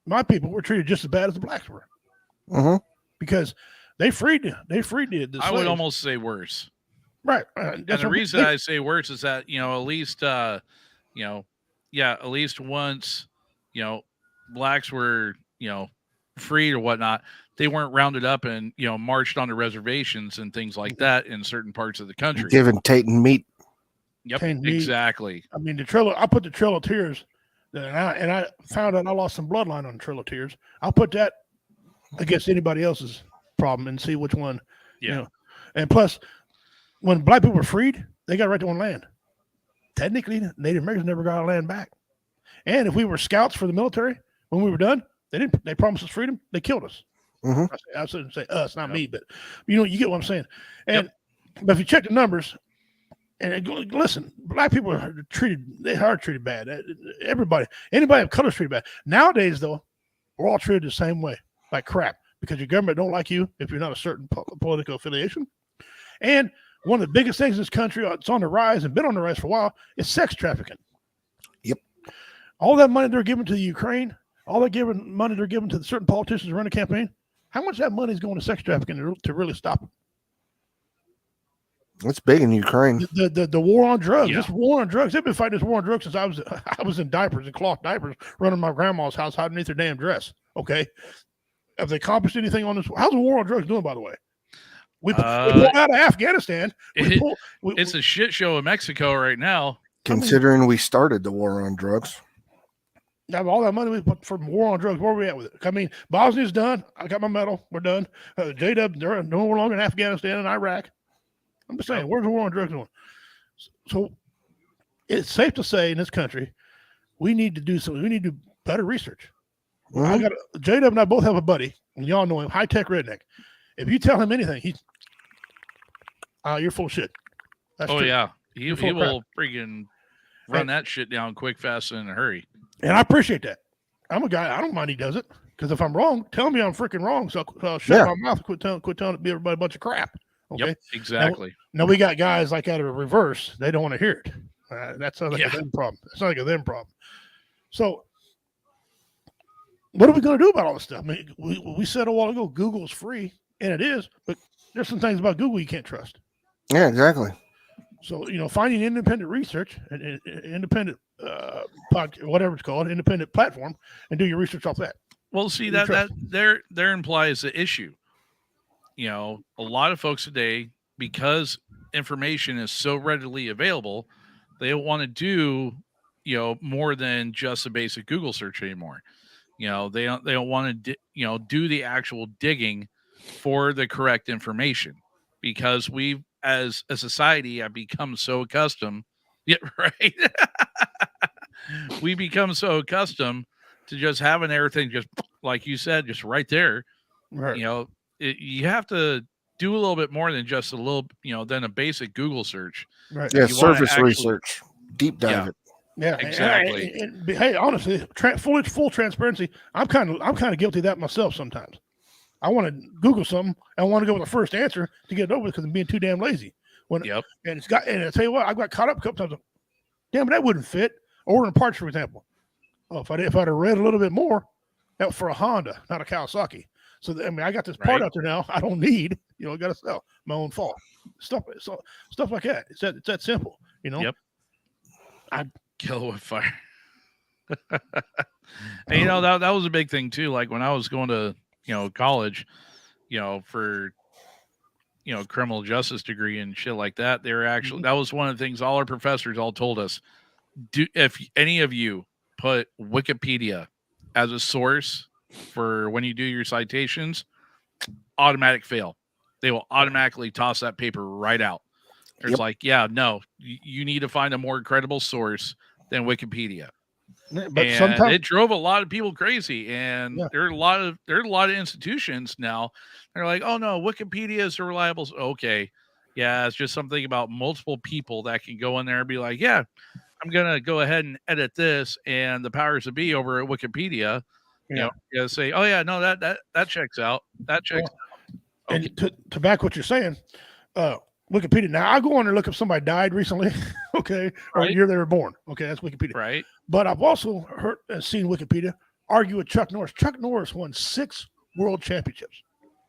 my people, were treated just as bad as the blacks were. Because they freed the slaves. I would almost say worse. Right. And the reason I say worse is that, at least, at least once, blacks were, freed or whatnot, they weren't rounded up and, marched onto reservations and things like that in certain parts of the country. Giving Tatum meat. Yep, exactly. I mean, I put the Trail of Tears, and I found out I lost some bloodline on the Trail of Tears. I'll put that against anybody else's problem and see which one, And plus, when black people were freed, they got right to own land. Technically, Native Americans never got our land back. And if we were scouts for the military, when we were done, they promised us freedom. They killed us. Mhm. I shouldn't say us, not me, but you get what I'm saying. And but if you check the numbers, and listen, black people are treated bad. Anybody of color is treated bad. Nowadays, though, we're all treated the same way, like crap, because your government don't like you if you're not a certain political affiliation. And one of the biggest things in this country, it's on the rise and been on the rise for a while, is sex trafficking. Yep. All that money they're giving to the Ukraine, all that money they're giving to the certain politicians who run the campaign, how much of that money is going to sex trafficking to really stop it? It's big in Ukraine. The war on drugs. This war on drugs. They've been fighting this war on drugs since I was in diapers and cloth diapers, running my grandma's house, hiding underneath her damn dress. Okay, have they accomplished anything on this? How's the war on drugs doing, by the way? We pulled out of Afghanistan. It's a shit show in Mexico right now. Considering we started the war on drugs. Now, all that money we put for war on drugs, where are we at with it? I mean, Bosnia's done. I got my medal. We're done. J-Dub, they're no longer in Afghanistan and Iraq. I'm just saying, where's the war on drugs going? So it's safe to say in this country, we need to do something. We need to do better research. Mm-hmm. J-Dub and I both have a buddy, and y'all know him, high-tech redneck. If you tell him anything, you're full of shit. That's true. Yeah. He will freaking run that shit down quick, fast, and in a hurry. And I appreciate that. I'm a guy, I don't mind he does it. Because if I'm wrong, tell me I'm freaking wrong. So I'll shut my mouth and quit telling everybody a bunch of crap. Okay. Yep, exactly. Now we got guys like out of reverse. They don't want to hear it. That's not like a them problem. It's not like a them problem. So what are we going to do about all this stuff? I mean, we said a while ago, Google's free, and it is, but there's some things about Google you can't trust. Yeah, exactly. So, finding independent research, and independent whatever it's called, independent platform, and do your research off that. Well, see, that there implies the issue. A lot of folks today, because information is so readily available, they don't want to do, more than just a basic Google search anymore. They don't want to, do the actual digging for the correct information, because we, as a society, have become so accustomed. Yeah, right. We become so accustomed to just having everything, just like you said, just right there. Right. You have to do a little bit more than just a little, than a basic Google search. Right. Yeah, surface research, deep dive it. Yeah, exactly. And hey, honestly, full transparency, I'm kind of guilty of that myself sometimes. I want to Google something, I want to go with the first answer to get it over because I'm being too damn lazy. And I tell you what, I got caught up a couple times. Damn, but that wouldn't fit. Ordering parts, for example. Oh, if I'd have read a little bit more, that was for a Honda, not a Kawasaki. So I got this part out there now. I don't need. I got to sell my own fault. Stuff like that. It's that simple. Yep. I'd kill with fire. And that was a big thing too. Like when I was going to college, for criminal justice degree and shit like that, they were actually that was one of the things all our professors all told us. If any of you put Wikipedia as a source for when you do your citations, automatic fail. They will automatically toss that paper right out. It's like, no, you need to find a more credible source than Wikipedia. But and sometimes it drove a lot of people crazy. And there are a lot of institutions now. They're like, oh no, Wikipedia is a reliable. Okay. Yeah. It's just something about multiple people that can go in there and be like, yeah, I'm going to go ahead and edit this. And the powers that be over at Wikipedia, say, oh yeah, no, that checks out. That checks out. Okay. And to back what you're saying, Wikipedia. Now I go on and look if somebody died recently, okay, or the year they were born. Okay, that's Wikipedia. Right. But I've also seen Wikipedia argue with Chuck Norris. Chuck Norris won 6 world championships.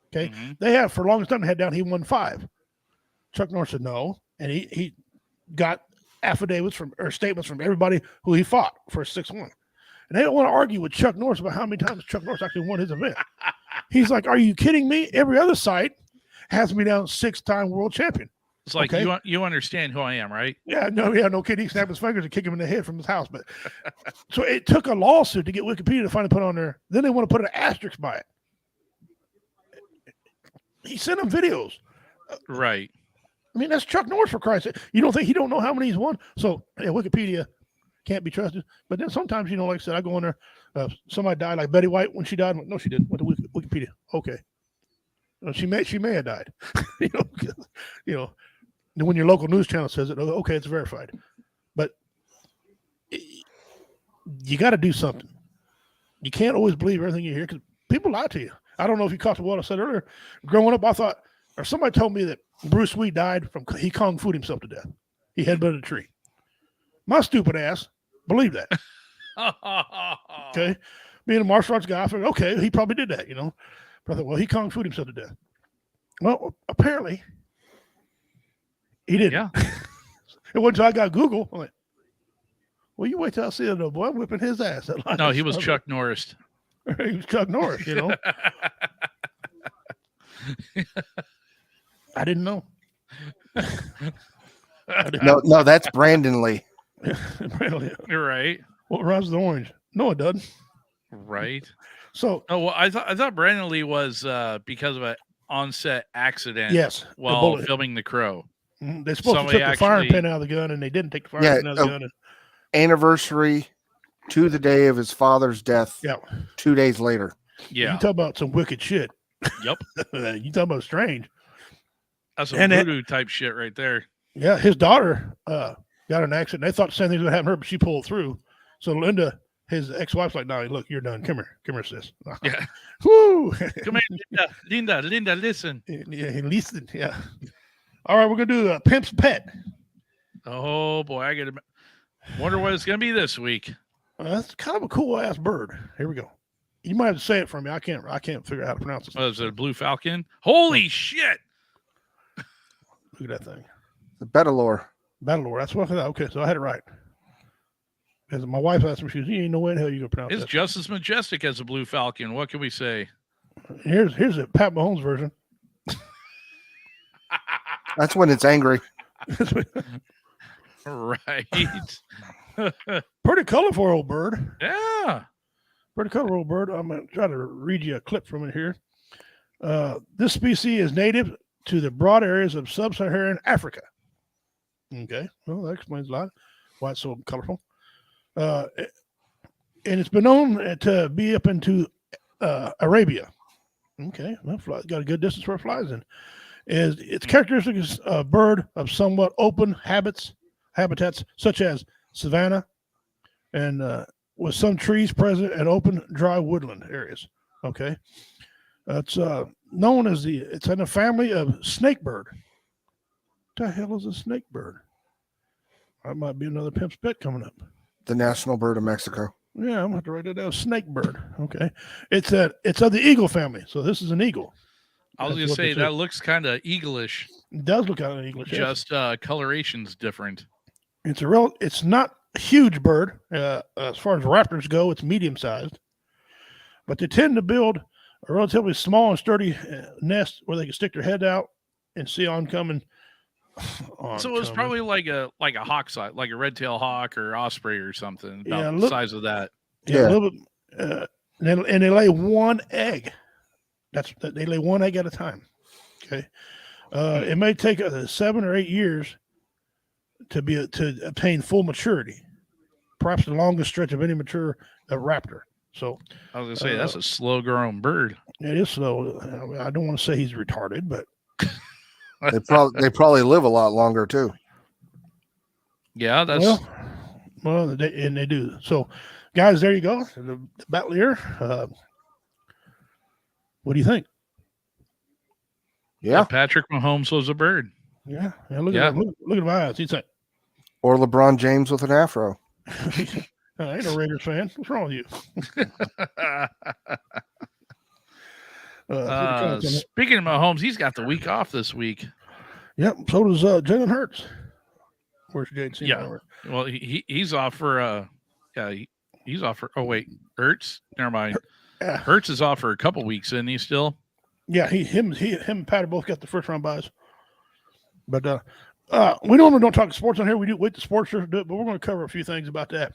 Okay, they have for the longest time they had down he won 5. Chuck Norris said no, and he got affidavits or statements from everybody who he fought for a 6-1. And they don't want to argue with Chuck Norris about how many times Chuck Norris actually won his event. He's like, "Are you kidding me? Every other site has me down 6-time world champion." It's like you understand who I am, right? Yeah, no kidding. He snapped his fingers and kick him in the head from his house. But so it took a lawsuit to get Wikipedia to finally put on there. Then they want to put an asterisk by it. He sent them videos. Right. I mean, that's Chuck Norris, for Christ's sake. You don't think he don't know how many he's won? So Wikipedia can't be trusted. But then sometimes, like I said, I go in there. Somebody died, like Betty White when she died. No, she didn't. Went to Wikipedia. Okay, she may have died. Then when your local news channel says it, okay, it's verified. But you got to do something. You can't always believe everything you hear because people lie to you. I don't know if you caught what I said earlier. Growing up, I thought, or somebody told me that Bruce Lee died from he kung fu'd himself to death. He headbutted a tree. My stupid ass believed that. Okay, being a martial arts guy, I figured, okay, he probably did that, But I thought, well, he kung fu'd himself to death. Well, apparently, he didn't. Yeah. It wasn't until I got Google. I'm like, well, you wait till I see the boy whipping his ass. No, he was Chuck Norris. He was Chuck Norris, I didn't know. No, that's Brandon Lee. You're right. What runs the orange? No, it doesn't. Right. So, well, I thought Brandon Lee was because of an on-set accident. Yes, while filming The Crow. They're supposed to take the firing pin out of the gun, and they didn't take the firing pin out of the gun. Anniversary to the day of his father's death. Yeah. 2 days later. Yeah. You talk about some wicked shit. Yep. You talk about strange. That's some voodoo type shit right there. Yeah, his daughter got an accident. They thought the same thing was going to happen to her, but she pulled through. So Linda, his ex-wife's like, no, look, you're done. Come here, sis. Yeah. Woo! Come here, Linda, listen. Yeah, listen. Yeah. All right, we're going to do Pimp's Pet. Oh, boy. I wonder what it's going to be this week. That's kind of a cool-ass bird. Here we go. You might have to say it for me. I can't figure out how to pronounce it. Oh, is it a blue falcon? Holy shit! Look at that thing. The Betalore. Betalore. That's what I thought. Okay, so I had it right. Because my wife asked me, she goes, "You ain't no way in hell you gonna pronounce it." It's just as majestic as a blue falcon. What can we say? Here's a Pat Mahomes version. That's when it's angry. Right. Pretty colorful old bird. Yeah. Pretty colorful bird. I'm going to try to read you a clip from it here. This species is native to the broad areas of sub-Saharan Africa. Okay. Well, that explains a lot why it's so colorful. And it's been known to be up into Arabia. Okay. Well, got a good distance where it flies in. Its characteristic is a bird of somewhat open habitats such as savanna and with some trees present and open dry woodland areas. Okay. It's known as it's in a family of snakebird. What the hell is a snakebird? That might be another Pimp's Pet coming up. The national bird of Mexico. Yeah, I'm going to have to write that down. Snakebird. Okay. It's of the eagle family. So this is an eagle. I was going to say that looks kind of eagle-ish. It does look kind of eagle-ish. Just coloration's different. It's not a huge bird. As far as raptors go, it's medium-sized. But they tend to build a relatively small and sturdy nest where they can stick their head out and see oncoming. So it was probably like a hawk size, like a red-tailed hawk or osprey or something. About the size of that. Yeah. A little bit, and they lay one egg. They lay one egg at a time. Okay. It may take 7 or 8 years to obtain full maturity. Perhaps the longest stretch of any mature raptor. So I was gonna say that's a slow-growing bird. It is slow. I don't want to say he's retarded, but they probably live a lot longer too. Yeah, that's well, they do. So, guys, there you go. The Battlier. What do you think? Yeah, Patrick Mahomes was a bird. Yeah. Look at my eyes. He's like, or LeBron James with an afro. I ain't a Raiders fan. What's wrong with you? Speaking of Mahomes, he's got the week off this week. Yep. So does Jalen Hurts. Where's Jalen? Yeah. Well, he's off for he's off for. Oh wait, Hurts. Never mind. Hurts is off for a couple weeks, isn't he? Still. Yeah. Him and Patty both got the first round buys. But we normally don't talk sports on here. We do wait the sports to do it, but we're going to cover a few things about that.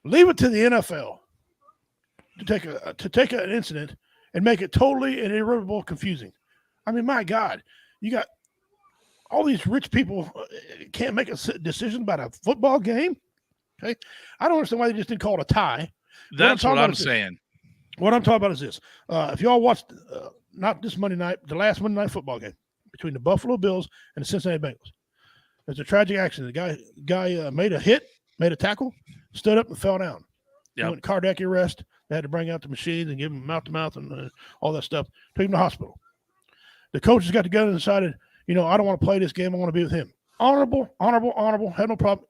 Leave it to the NFL to take an incident and make it totally and irreparable confusing. I mean, my God, you got all these rich people can't make a decision about a football game. Okay, I don't understand why they just didn't call it a tie. That's what I'm is this. saying. What I'm talking about is this. If y'all watched, not this Monday night, the last Monday night football game between the Buffalo Bills and the Cincinnati Bengals, there's a tragic accident. The guy made a tackle, stood up and fell down. He went cardiac arrest. They had to bring out the machines and give him mouth to mouth and all that stuff. Took him to the hospital. The coaches got together and decided, I don't want to play this game. I want to be with him. Honorable. Had no problem.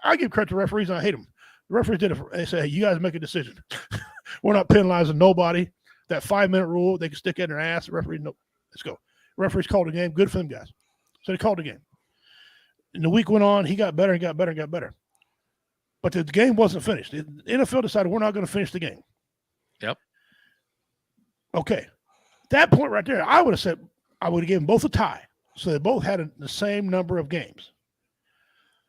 I give credit to referees. And I hate them. The referees did it. They say, hey, you guys make a decision. We're not penalizing nobody. That 5-minute rule, they can stick it in their ass. The referee, no, let's go. Referees called the game. Good for them guys. So they called the game. And the week went on. He got better and got better and got better. But the game wasn't finished. The NFL decided we're not going to finish the game. Yep. Okay. At that point right there, I would have said I would have given both a tie. So they both had the same number of games.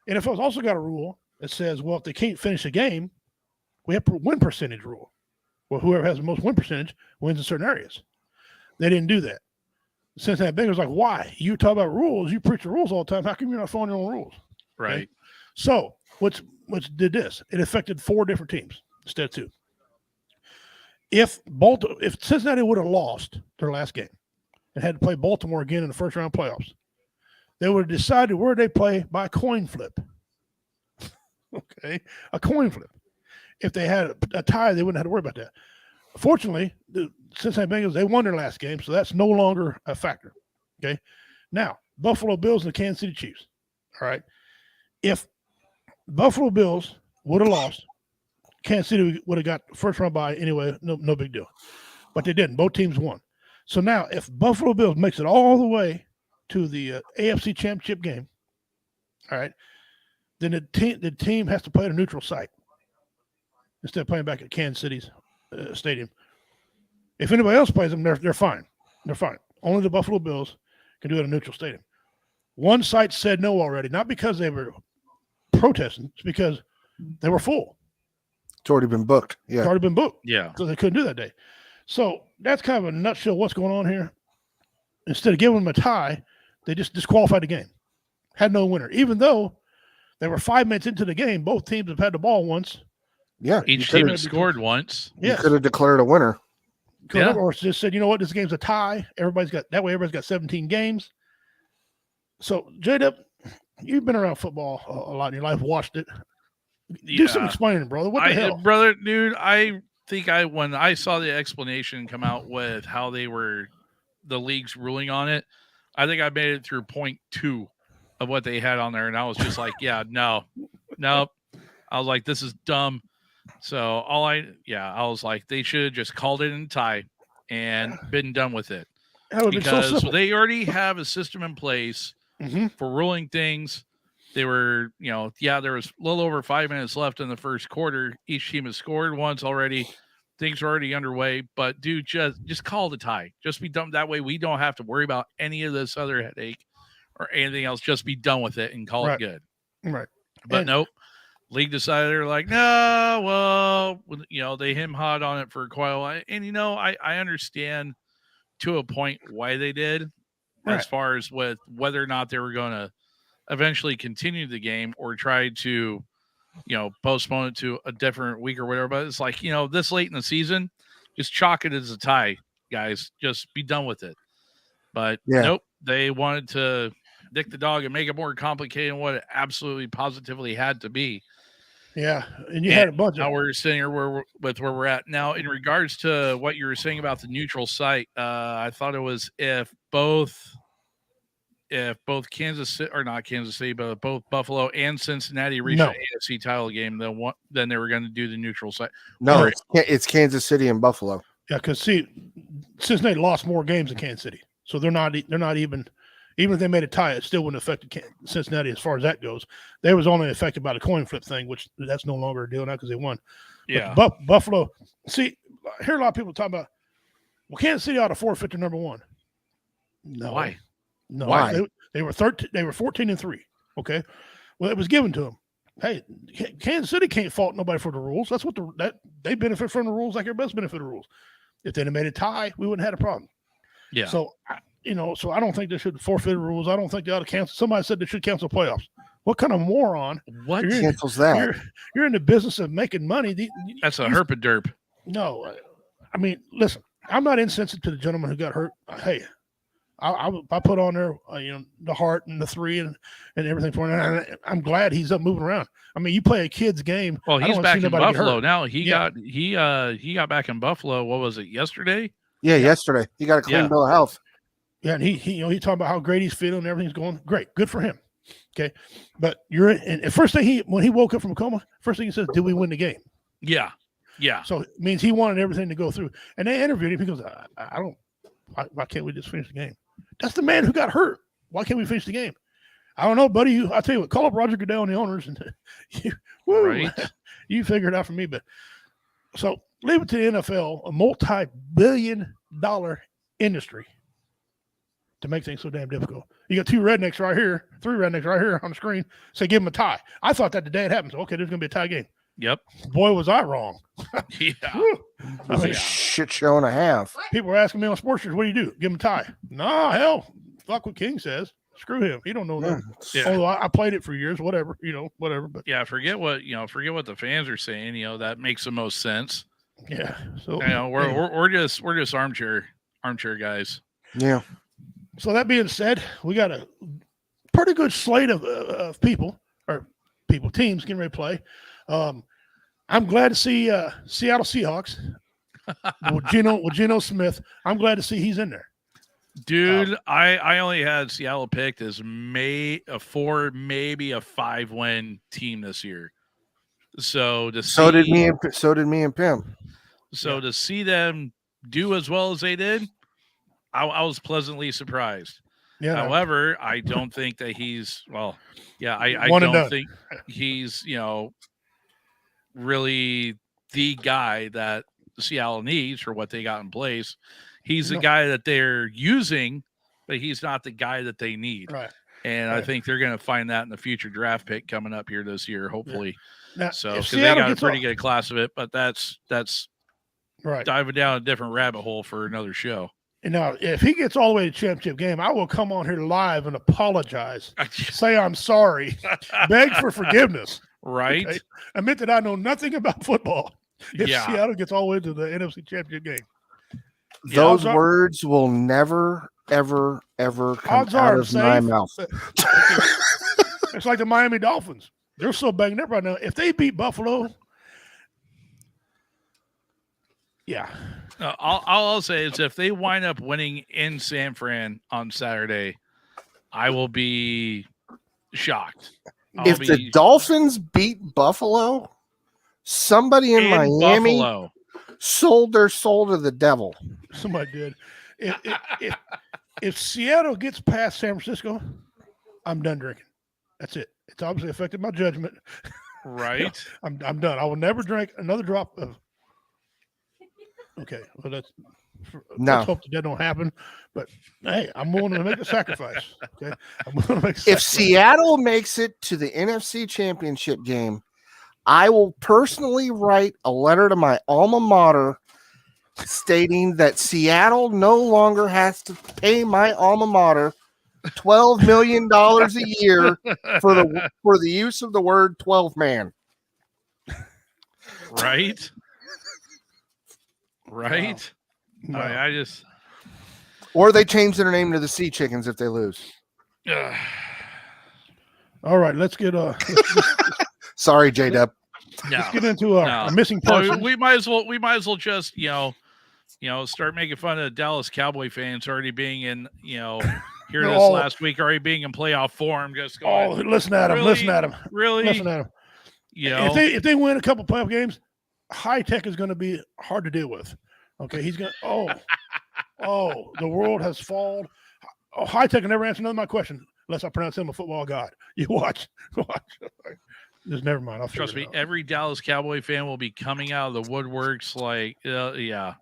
NFL's also got a rule that says, well, if they can't finish a game, we have a win percentage rule. Well, whoever has the most win percentage wins in certain areas. They didn't do that. Cincinnati Bengals like, why? You talk about rules. You preach the rules all the time. How come you're not following your own rules? Right. Okay? So which did this? It affected 4 different teams instead of 2. If Cincinnati would have lost their last game and had to play Baltimore again in the first round playoffs, they would have decided where they play by coin flip. Okay, a coin flip. If they had a tie, they wouldn't have to worry about that. Fortunately, the Cincinnati Bengals, they won their last game, so that's no longer a factor. Okay, now Buffalo Bills and the Kansas City Chiefs. All right, if Buffalo Bills would have lost, Kansas City would have got first round bye anyway. No big deal. But they didn't. Both teams won. So now, if Buffalo Bills makes it all the way to the AFC Championship game, all right, then the team has to play at a neutral site instead of playing back at Kansas City's stadium. If anybody else plays them, they're fine. They're fine. Only the Buffalo Bills can do it at a neutral stadium. One site said no already, not because they were protesting, it's because they were full. It's already been booked. Yeah. It's already been booked. Yeah. So they couldn't do that day. So that's kind of a nutshell what's going on here. Instead of giving them a tie, they just disqualified the game. Had no winner. Even though they were 5 minutes into the game, both teams have had the ball once. Yeah. Each team has scored once. Yes. You could have declared a winner. Yeah. Or just said, you know what, this game's a tie. Everybody's got 17 games. So, J-Dub, you've been around football a lot in your life, watched it. Do some explaining, brother. What the hell? Brother, dude, I think when I saw the explanation come out with how they were, the league's ruling on it, I think I made it through point 2 of what they had on there. And I was just like, yeah, no. I was like, this is dumb. So I was like, they should have just called it a tie and been done with it. Because they already have a system in place for ruling things. They were, there was a little over 5 minutes left in the first quarter. Each team has scored once already. Things are already underway. But, dude, just call the tie. Just be done. That way we don't have to worry about any of this other headache or anything else. Just be done with it and call it good. Right. But nope. League decided they're like, no, well, they him-hawed on it for quite a while. And, I understand to a point why they did as far as with whether or not they were going to eventually continue the game or try to, postpone it to a different week or whatever. But it's like, this late in the season, just chalk it as a tie, guys. Just be done with it. But nope, they wanted to dick the dog and make it more complicated than what it absolutely positively had to be. Yeah, and you had a bunch. Now we're sitting here where we're at now. In regards to what you were saying about the neutral site, I thought it was if both Kansas City, or not Kansas City, but both Buffalo and Cincinnati reached an AFC title game, then they were going to do the neutral site. No, it's Kansas City and Buffalo. Yeah, because Cincinnati lost more games than Kansas City, so they're not even. Even if they made a tie, it still wouldn't affect Cincinnati as far as that goes. They was only affected by the coin flip thing, which that's no longer a deal now because they won. Yeah. But Buffalo, see, I hear a lot of people talking about, well, Kansas City ought to forfeit to number 1. No. Why? No. Why? They were 14-3. Okay. Well, it was given to them. Hey, Kansas City can't fault nobody for the rules. That's what they benefit from the rules like everybody else benefit from the rules. If they'd have made a tie, we wouldn't have had a problem. Yeah. So, so I don't think they should forfeit the rules. I don't think they ought to cancel. Somebody said they should cancel playoffs. What kind of moron? What cancels that? You're in the business of making money. That's a herp and derp. No, I mean, listen, I'm not insensitive to the gentleman who got hurt. Hey, I put on there, the heart and the 3 and everything for him. I'm glad he's up moving around. I mean, you play a kid's game. Well, he's back in Buffalo now. He Yeah. got back in Buffalo. What was it, yesterday? Yeah, yesterday. He got a clean bill of health. Yeah, and he talking about how great he's feeling and everything's going great. Good for him. Okay, but and first thing when he woke up from a coma, first thing he says, "Did we win the game?" Yeah. So it means he wanted everything to go through. And they interviewed him. He goes, "I don't. Why can't we just finish the game?" That's the man who got hurt. Why can't we finish the game? I don't know, buddy. I tell you what, call up Roger Goodell and the owners, and you figure it out for me. But so leave it to the NFL, a multi-billion-dollar industry, to make things so damn difficult. You got 2 rednecks right here, 3 rednecks right here on the screen. Say, give them a tie. I thought that the day it happened. So, okay, there's going to be a tie game. Yep. Boy, was I wrong. Yeah. It's a shit show and a half. People were asking me on Sports News, what do you do? Give him a tie. No, hell, fuck what King says. Screw him. He don't know nothing. Yeah. Although I played it for years, whatever. But yeah, forget what the fans are saying. That makes the most sense. Yeah. So we're just armchair guys. Yeah. So that being said, we got a pretty good slate of teams getting ready to play. I'm glad to see Seattle Seahawks with Geno Smith. I'm glad to see he's in there. Dude, I only had Seattle picked as maybe a 5-win team this year. So did me and Pimp. So to see them do as well as they did, I was pleasantly surprised. Yeah. However, I don't think that he's I don't think he's really the guy that Seattle needs for what they got in place. He's the guy that they're using, but he's not the guy that they need. Right. And I think they're going to find that in the future draft pick coming up here this year, hopefully. Now, so because they got a pretty good class of it, but that's right. Diving down a different rabbit hole for another show. And now, if he gets all the way to championship game, I will come on here live and apologize, say I'm sorry, beg for forgiveness. Right. Okay? Admit that I know nothing about football. If Yeah. Seattle gets all the way to the NFC championship game. Those words will never, ever, ever come out of my mouth. It's like the Miami Dolphins. They're so banged up right now. If they beat Buffalo, yeah. All I'll say is if they wind up winning in San Fran on Saturday, I will be shocked. If the Dolphins beat Buffalo, somebody in Miami sold their soul to the devil. Somebody did. If Seattle gets past San Francisco, I'm done drinking. That's it. It's obviously affected my judgment. Right. I'm done. I will never drink another drop of. Okay, well let's hope that don't happen. But hey, I'm willing to make a sacrifice. Okay, I'm willing to make. If Seattle makes it to the NFC Championship game, I will personally write a letter to my alma mater stating that Seattle no longer has to pay my alma mater $12 million a year for the use of the word 12 man. Right. Right. Wow. I just. Or they change their name to the Sea Chickens if they lose. All right, let's get Sorry, J-Dub. Let's get into a missing person. We might as well just start making fun of Dallas Cowboy fans already being in last week already being in playoff form. Just going, listen at him. Really? Listen at him. Really? Listen at him. If they win a couple playoff games, High Tech is going to be hard to deal with. Okay, he's going. The world has fallen. Oh, High Tech will never answer none of my questions unless I pronounce him a football god. You watch. Just never mind. I'll trust me. Every Dallas Cowboy fan will be coming out of the woodworks like, yeah.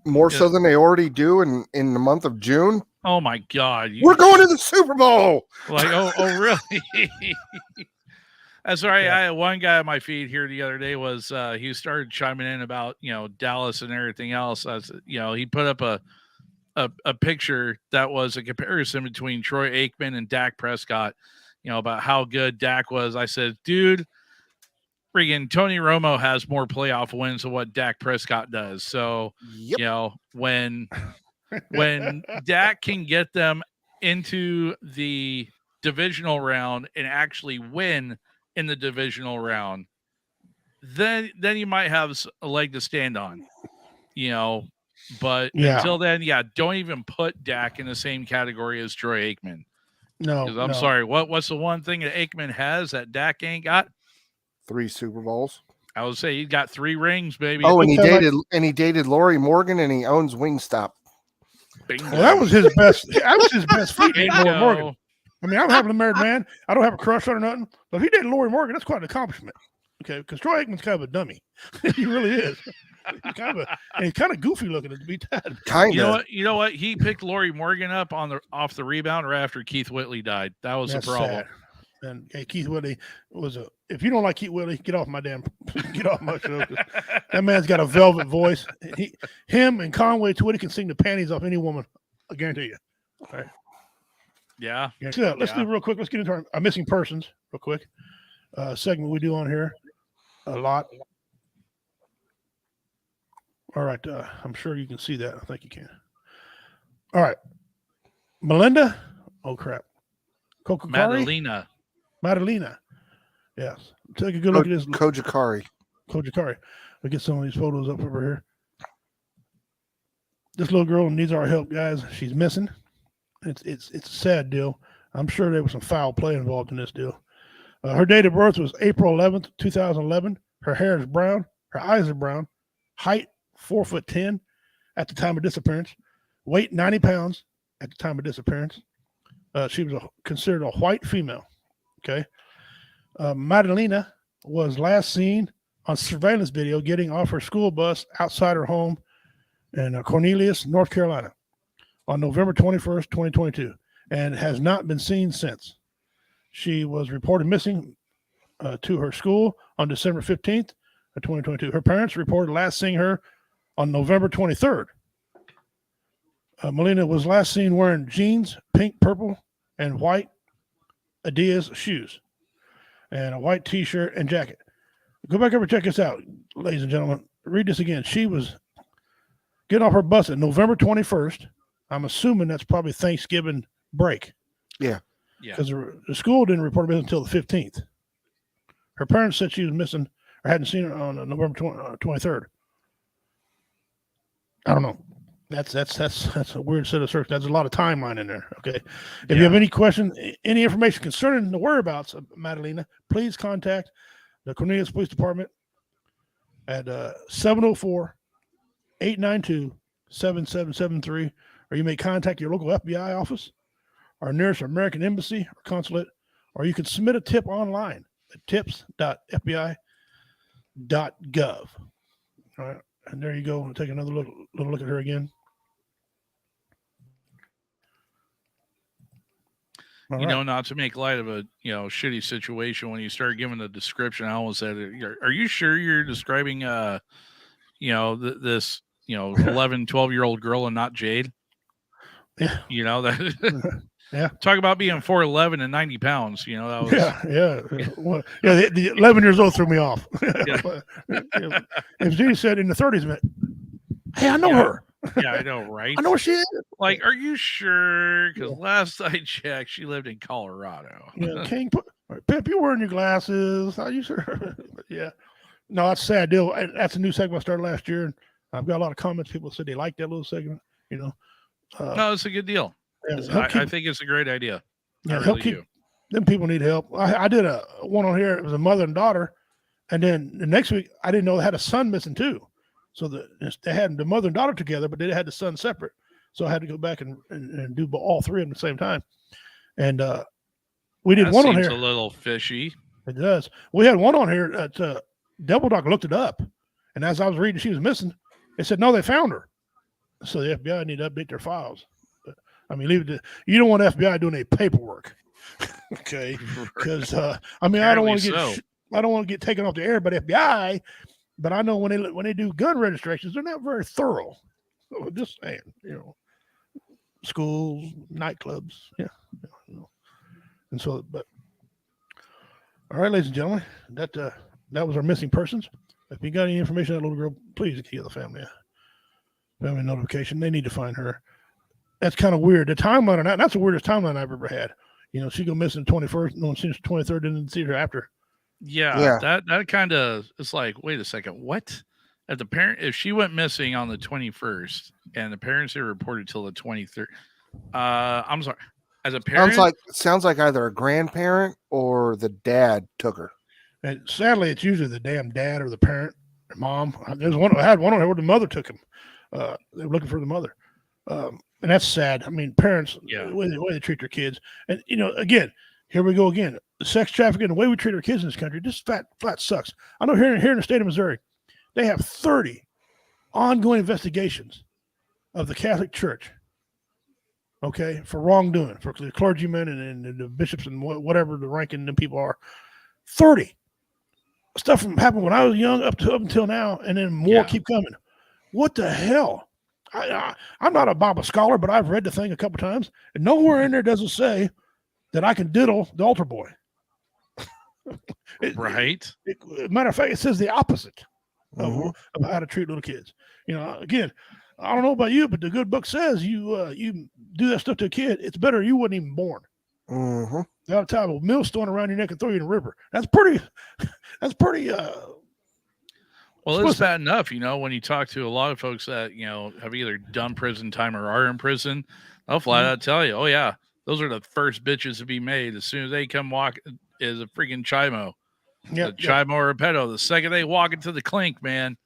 More so than they already do in the month of June. Oh my God! We're going to the Super Bowl. Like, oh, really? That's right. I had one guy on my feed here the other day was he started chiming in about Dallas and everything else. He put up a picture that was a comparison between Troy Aikman and Dak Prescott. about how good Dak was. I said, dude, friggin' Tony Romo has more playoff wins than what Dak Prescott does. So, when Dak can get them into the divisional round and actually win in the divisional round, then you might have a leg to stand on, But until then, don't even put Dak in the same category as Troy Aikman. No, I'm sorry. What's the one thing that Aikman has that Dak ain't got? 3 Super Bowls. I would say he got 3 rings, baby. Oh, and he dated Lori Morgan, and he owns Wingstop. Bingo. Well, that was his best. That was his best feat. Lori Morgan. I mean, I'm a happily married man. I don't have a crush on her or nothing. But if he dated Lori Morgan, that's quite an accomplishment. Okay, because Troy Aikman's kind of a dummy. He really is. He's kind of goofy looking to be that. Kind of. You know what? He picked Lori Morgan up off the rebound right after Keith Whitley died. That was the problem. Sad. And Keith Whitley was if you don't like Keith Whitley, get off my show. That man's got a velvet voice. Him and Conway Twitty can sing the panties off any woman. I guarantee you. All right. Yeah. Let's do real quick. Let's get into our missing persons real quick. Segment we do on here a lot. All right. I'm sure you can see that. I think you can. All right. Melinda. Oh, crap. Madalena. Yes. Take a good look at this. Kojakari. We'll get some of these photos up over here. This little girl needs our help, guys. She's missing. It's a sad deal. I'm sure there was some foul play involved in this deal. Her date of birth was April 11th, 2011. Her hair is brown. Her eyes are brown. Height, 4'10" at the time of disappearance. Weight, 90 pounds at the time of disappearance. She was considered a white female. Okay. Madalena was last seen on surveillance video getting off her school bus outside her home in Cornelius, North Carolina on November 21st, 2022, and has not been seen since. She was reported missing to her school on December 15th of 2022. Her parents reported last seeing her on November 23rd. Melina was last seen wearing jeans, pink, purple, and white Adidas shoes, and a white T-shirt and jacket. Go back over and check this out, ladies and gentlemen. Read this again. She was getting off her bus at November 21st. I'm assuming that's probably Thanksgiving break. Yeah. Because the school didn't report her until the 15th. Her parents said she was missing or hadn't seen her on November 23rd. I don't know. That's a weird set of circumstances. There's a lot of timeline in there. Okay. If you have any question, any information concerning the whereabouts of Madalena, please contact the Cornelius Police Department at 704-892-7773, or you may contact your local FBI office, our nearest American embassy or consulate, or you can submit a tip online at tips.fbi.gov. All right. And there you go. I'll take another little look at her again. All right. Not to make light of a shitty situation, when you start giving the description, I almost said, "Are you sure you're describing this 11, 12-year-old girl and not Jade?" Yeah. That. Yeah. Talk about being 4'11" and 90 pounds. That was. Yeah. Well, the 11 years old threw me off. If Judy said in the 30s, man, hey, I know her. Yeah, I know, right? I know where she is. Like, are you sure? Because last I checked, she lived in Colorado. Yeah, King, Pip, you wearing your glasses? Are you sure? Yeah. No, that's a sad deal. That's a new segment I started last year, and I've got a lot of comments. People said they liked that little segment. No, it's a good deal. I think it's a great idea. Yeah, them people need help. I did a one on here. It was a mother and daughter, and then the next week I didn't know they had a son missing too. So they had the mother and daughter together, but they had the son separate. So I had to go back and do all three of them at the same time. And we did one on here. A little fishy. It does. We had one on here that Devil Dog looked it up, and as I was reading, she was missing. They said no, they found her. So the FBI need to update their files. But, I mean, you don't want FBI doing any paperwork, okay? Because I don't want to get taken off the air by the FBI. But I know when they do gun registrations, they're not very thorough. So just saying, schools, nightclubs, yeah. And so, but All right, ladies and gentlemen, that was our missing persons. If you got any information on that little girl, please give the family notification. They need to find her. That's kind of weird. The timeline on that's the weirdest timeline I've ever had. She go missing 21st, no one sees 23rd, and then see her after. Yeah. That kind of, it's like, wait a second, what? If she went missing on the 21st and the parents are reported till the 23rd, I'm sorry. As a parent, sounds like either a grandparent or the dad took her. And sadly, it's usually the damn dad or the parent or mom. There's one. I had one where the mother took him. They were looking for the mother, and that's sad. I mean, parents, the way they treat their kids, and again, here we go again. The sex trafficking, the way we treat our kids in this country, just flat sucks. I know here in the state of Missouri, they have 30 ongoing investigations of the Catholic Church. Okay, for wrongdoing, for the clergymen and the bishops and whatever the ranking people are. 30 stuff from happened when I was young up until now, and then more keep coming. What the hell? I'm not a Bible scholar, but I've read the thing a couple times, and nowhere in there does it say that I can diddle the altar boy. Right. Matter of fact, it says the opposite of how to treat little kids. Again, I don't know about you, but the good book says you do that stuff to a kid, it's better you wasn't even born. Mm-hmm. The other time, a millstone around your neck and throw you in the river. That's pretty. Well, it's bad enough, when you talk to a lot of folks that have either done prison time or are in prison, they'll flat out tell you, "Oh yeah, those are the first bitches to be made as soon as they come walk." Is a freaking chimo, chimo or a pedo. The second they walk into the clink, man,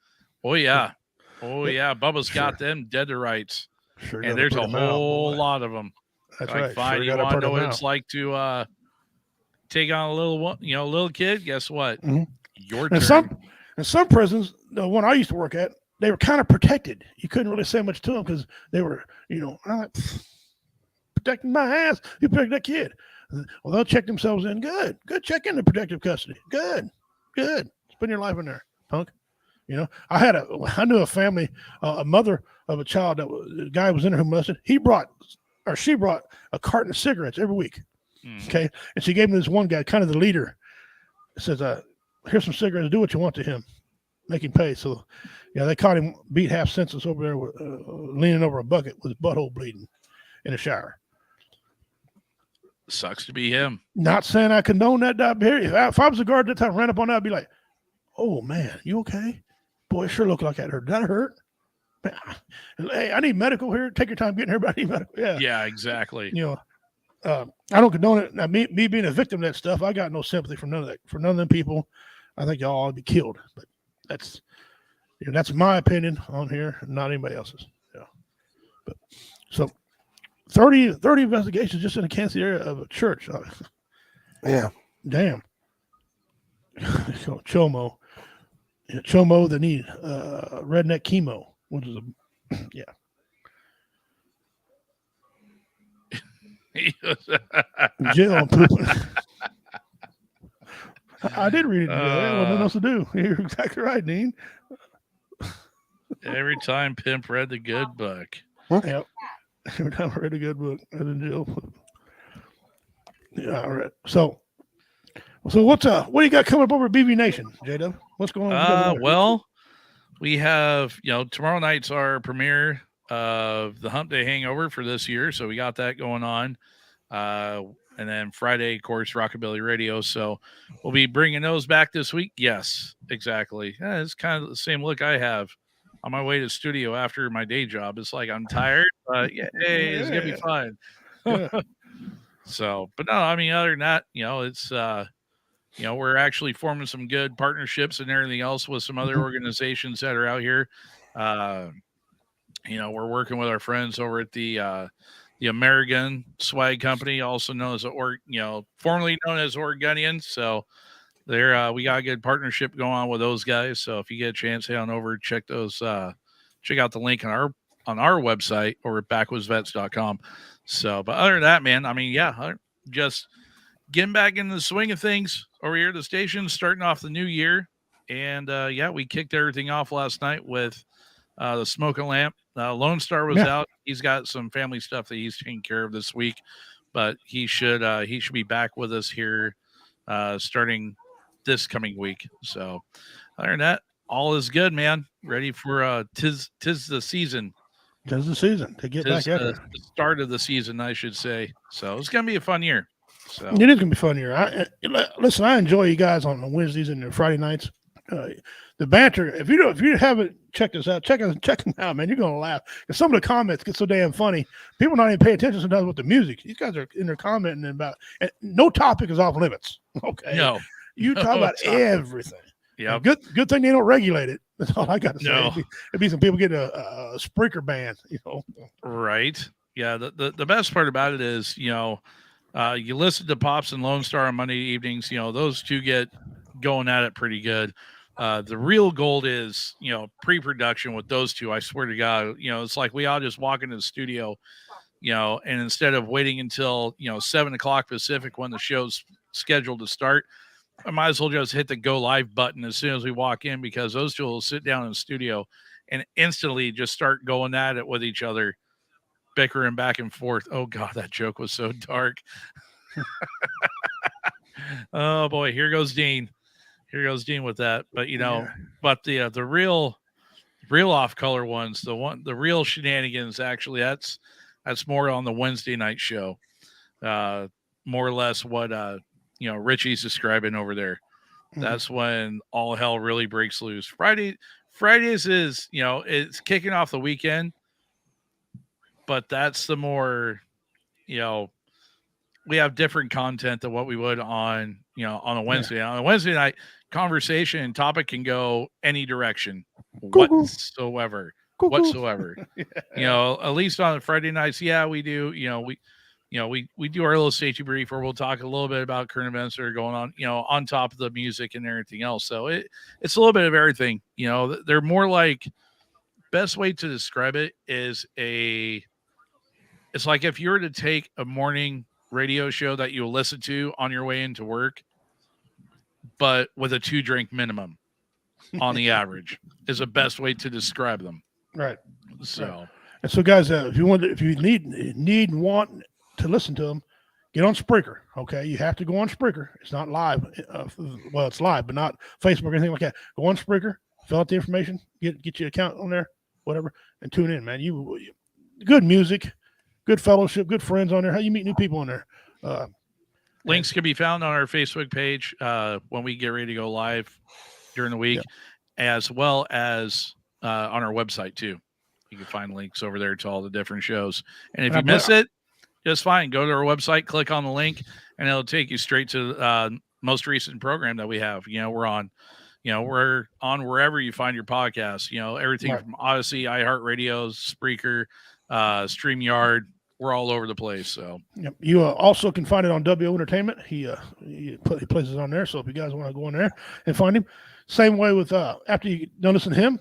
Bubba's got them dead to rights. Sure, and there's a whole lot of them. That's like, right. Fine, you want to know what it's like to take on a little kid? Guess what? Mm-hmm. Your turn. In some prisons, the one I used to work at, they were kind of protected. You couldn't really say much to them because they were, I'm like, protecting my ass. You protect that kid. Well, they'll check themselves in. Good. Check into protective custody. Good. Spend your life in there, punk. I knew a family, a mother of a child the guy was in there who molested. She brought a carton of cigarettes every week. Okay. And she gave him this one guy, kind of the leader. Says, here's some cigarettes. Do what you want to him. Make him pay. So, they caught him beat half senseless over there, leaning over a bucket with his butthole bleeding in the shower. Sucks to be him. Not saying I condone that. If I was a guard at that time, ran up on that, I'd be like, "Oh man, you okay? Boy, it sure looked like that hurt. Did that hurt? Hey, I need medical here. Take your time getting here, but I need medical." Yeah, exactly. I don't condone it. Now, me being a victim of that stuff, I got no sympathy for none of that. For none of them people, I think y'all ought to be killed. But that's my opinion on here, not anybody else's. But so. 30 investigations just in the Kansas area of a church. Yeah. Damn. Chomo. Chomo, they need redneck chemo, which is jail pooping. I did read it. Nothing else to do. You're exactly right, Dean. Every time Pimp read the good book. Yep. Every time I read a good book, I was in jail. Yeah, all right. So what do you got coming up over at BB Nation, J-Dub? What's going on? Well, we have, tomorrow night's our premiere of the Hump Day Hangover for this year. So we got that going on. And then Friday, of course, Rockabilly Radio. So we'll be bringing those back this week. Yes, exactly. Yeah, it's kind of the same look I have on my way to the studio after my day job. It's like I'm tired, but it's gonna be fun. So, but no, I mean, other than that, it's we're actually forming some good partnerships and everything else with some other organizations that are out here. We're working with our friends over at the American Swag Company, also known as formerly known as Oregonian. So we got a good partnership going on with those guys. So if you get a chance, head on over, check out the link on our website or at backwoodsvets.com. So, but other than that, man, I mean, just getting back in the swing of things over here at the station, starting off the new year. And we kicked everything off last night with the Smoking Lamp. Lone Star was out. He's got some family stuff that he's taking care of this week, but he should be back with us here starting this coming week. So other than that, all is good, man. Ready for tis the season. Tis the season to get back at the her. start of the season, I should say. So it's gonna be a fun year. So It is gonna be fun here. Listen, I enjoy you guys on the Wednesdays and the Friday nights. The banter. If you haven't checked us out, check them out, man. You're gonna laugh. Because some of the comments get so damn funny. People not even pay attention sometimes with the music. These guys are in there commenting about. And no topic is off limits. Okay. No. You talk about everything. Yeah. Good thing they don't regulate it. That's all I got to say. No. It'd be some people getting a Spreaker ban. Right. Yeah. The best part about it is, you listen to Pops and Lone Star on Monday evenings. Those two get going at it pretty good. The real gold is, pre-production with those two. I swear to God, it's like we all just walk into the studio, and instead of waiting until 7:00 Pacific when the show's scheduled to start, I might as well just hit the go live button as soon as we walk in, because those two will sit down in the studio and instantly just start going at it with each other, bickering back and forth. Oh God, that joke was so dark. Oh boy, here goes Dean. Here goes Dean with that. But but the real off color ones, the real shenanigans, actually, that's more on the Wednesday night show. More or less what Richie's describing over there. That's when all hell really breaks loose. Fridays is, it's kicking off the weekend, but that's the more, we have different content than what we would on a Wednesday. Yeah. On a Wednesday night, conversation and topic can go any direction whatsoever. At least on the Friday nights, we do, we do our little safety brief where we'll talk a little bit about current events that are going on, on top of the music and everything else. So it's a little bit of everything. They're more like, best way to describe it is it's like if you were to take a morning radio show that you listen to on your way into work, but with a 2-drink minimum on the average, is the best way to describe them. Right. So, right. And so guys, if you need and want to listen to them, get on Spreaker. Okay. You have to go on Spreaker. It's not live. Well, it's live, but not Facebook or anything like that. Go on Spreaker, fill out the information, get your account on there, whatever, and tune in, man. You good music, good fellowship, good friends on there. How you meet new people on there. Links can be found on our Facebook page when we get ready to go live during the week, as well as on our website too. You can find links over there to all the different shows. And if you miss it, just fine. Go to our website, click on the link, and it'll take you straight to the most recent program that we have. We're on. We're on wherever you find your podcast. Everything from Odyssey, iHeartRadio, Spreaker, StreamYard. We're all over the place. So you also can find it on WO Entertainment. He places it on there. So if you guys want to go in there and find him, same way with after you done listen to him,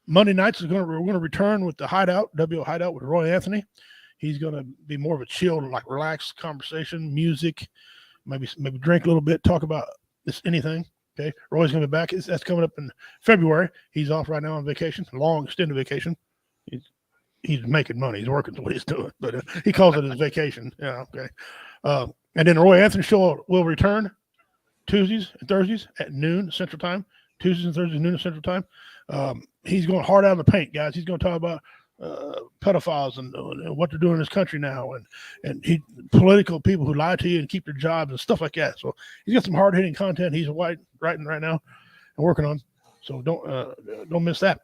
Monday nights we're going to return with the Hideout, WO Hideout with Roy Anthony. He's going to be more of a chill, like relaxed conversation, music, maybe drink a little bit, talk about anything. Okay, Roy's going to be back. That's coming up in February. He's off right now on vacation, long extended vacation. He's making money. He's working to what he's doing, but he calls it his vacation. Yeah, okay. And then the Roy Anthony Show will return Tuesdays and Thursdays at noon Central Time. Tuesdays and Thursdays noon Central Time. He's going hard out of the paint, guys. He's going to talk about pedophiles and what they're doing in this country now, and political people who lie to you and keep their jobs and stuff like that. So he's got some hard hitting content. He's writing right now and working on. So don't miss that.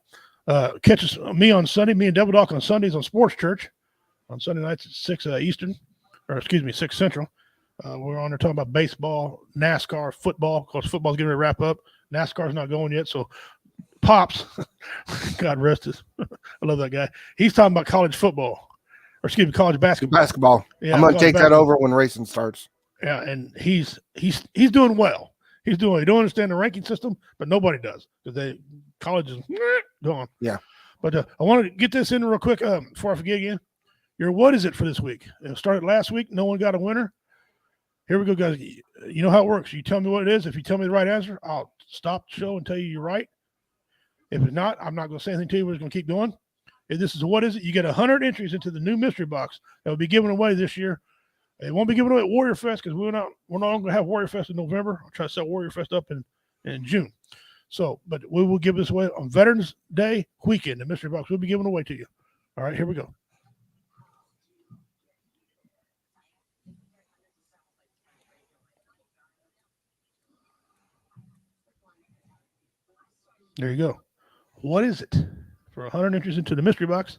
Catch us, me on Sunday, me and Devil Doc on Sundays on Sports Church on Sunday nights at 6 Eastern, or excuse me, 6 Central. We're on there talking about baseball, NASCAR, football. Of course, football's getting ready to wrap up. NASCAR's not going yet. So Pops, God rest his, I love that guy. He's talking about college football, or excuse me, college basketball. Yeah, I'm going to take that over when racing starts. Yeah, and he's doing well. He don't understand the ranking system, but nobody does, because college is gone. Yeah. But I want to get this in real quick before I forget again. Your what is it for this week? It started last week. No one got a winner. Here we go, guys. You know how it works. You tell me what it is. If you tell me the right answer, I'll stop the show and tell you you're right. If it's not, I'm not going to say anything to you. We're just going to keep going. If this is what is it, you get 100 entries into the new mystery box that will be given away this year It won't be given away at Warrior Fest because we're not going to have Warrior Fest in November. I'll try to set Warrior Fest up in June. So, but we will give this away on Veterans Day weekend. The mystery box will be given away to you. All right, here we go. There you go. What is it? For 100 entries into the mystery box.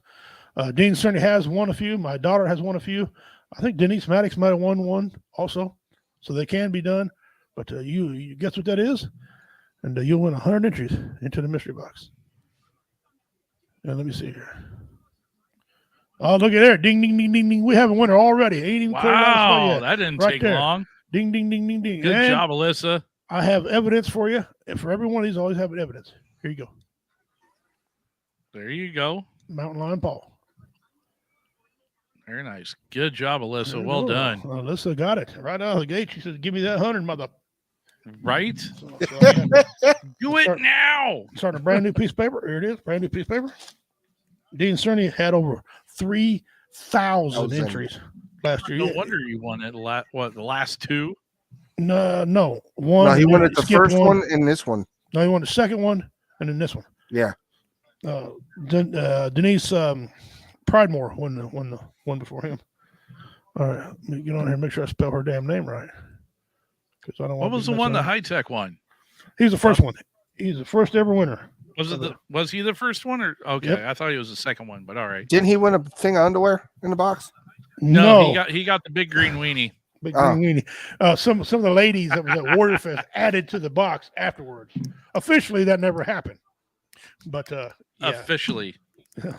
Dean certainly has won a few. My daughter has won a few. I think Denise Maddox might have won one also. So they can be done. But you guess what that is? And you'll win 100 entries into the mystery box. And let me see here. Oh, look at there. Ding, ding, ding, ding, ding. We have a winner already. Ain't even wow, that didn't take there. long. Ding, ding, ding, ding, ding. Good job, Alyssa. I have evidence for you. And for every one of these, I always have evidence. Here you go. There you go. Mountain Lion Paul. Very nice. Good job, Alyssa. Well done. Alyssa got it. Right out of the gate. She said, give me that 100, mother. Right? Do it now. Starting a brand new piece of paper. Here it is. Brand new piece of paper. Dean Cerny had over 3,000 entries last year. No wonder you won it. The last two? No. One. No, he won it the first one and this one. No, he won the second one and then this one. Yeah. Denise Pridemore won the one before him. All right, let me get on here and make sure I spell her damn name right. Because I don't. What was the one, the high-tech one? He's the first one. He's the first ever winner. Was he the first one or okay? Yep. I thought he was the second one, but all right. Didn't he win a thing of underwear in the box? No. He got the big green weenie. Big green weenie. Some of the ladies that was at Warrior Fest added to the box afterwards. Officially, that never happened. But yeah. Officially.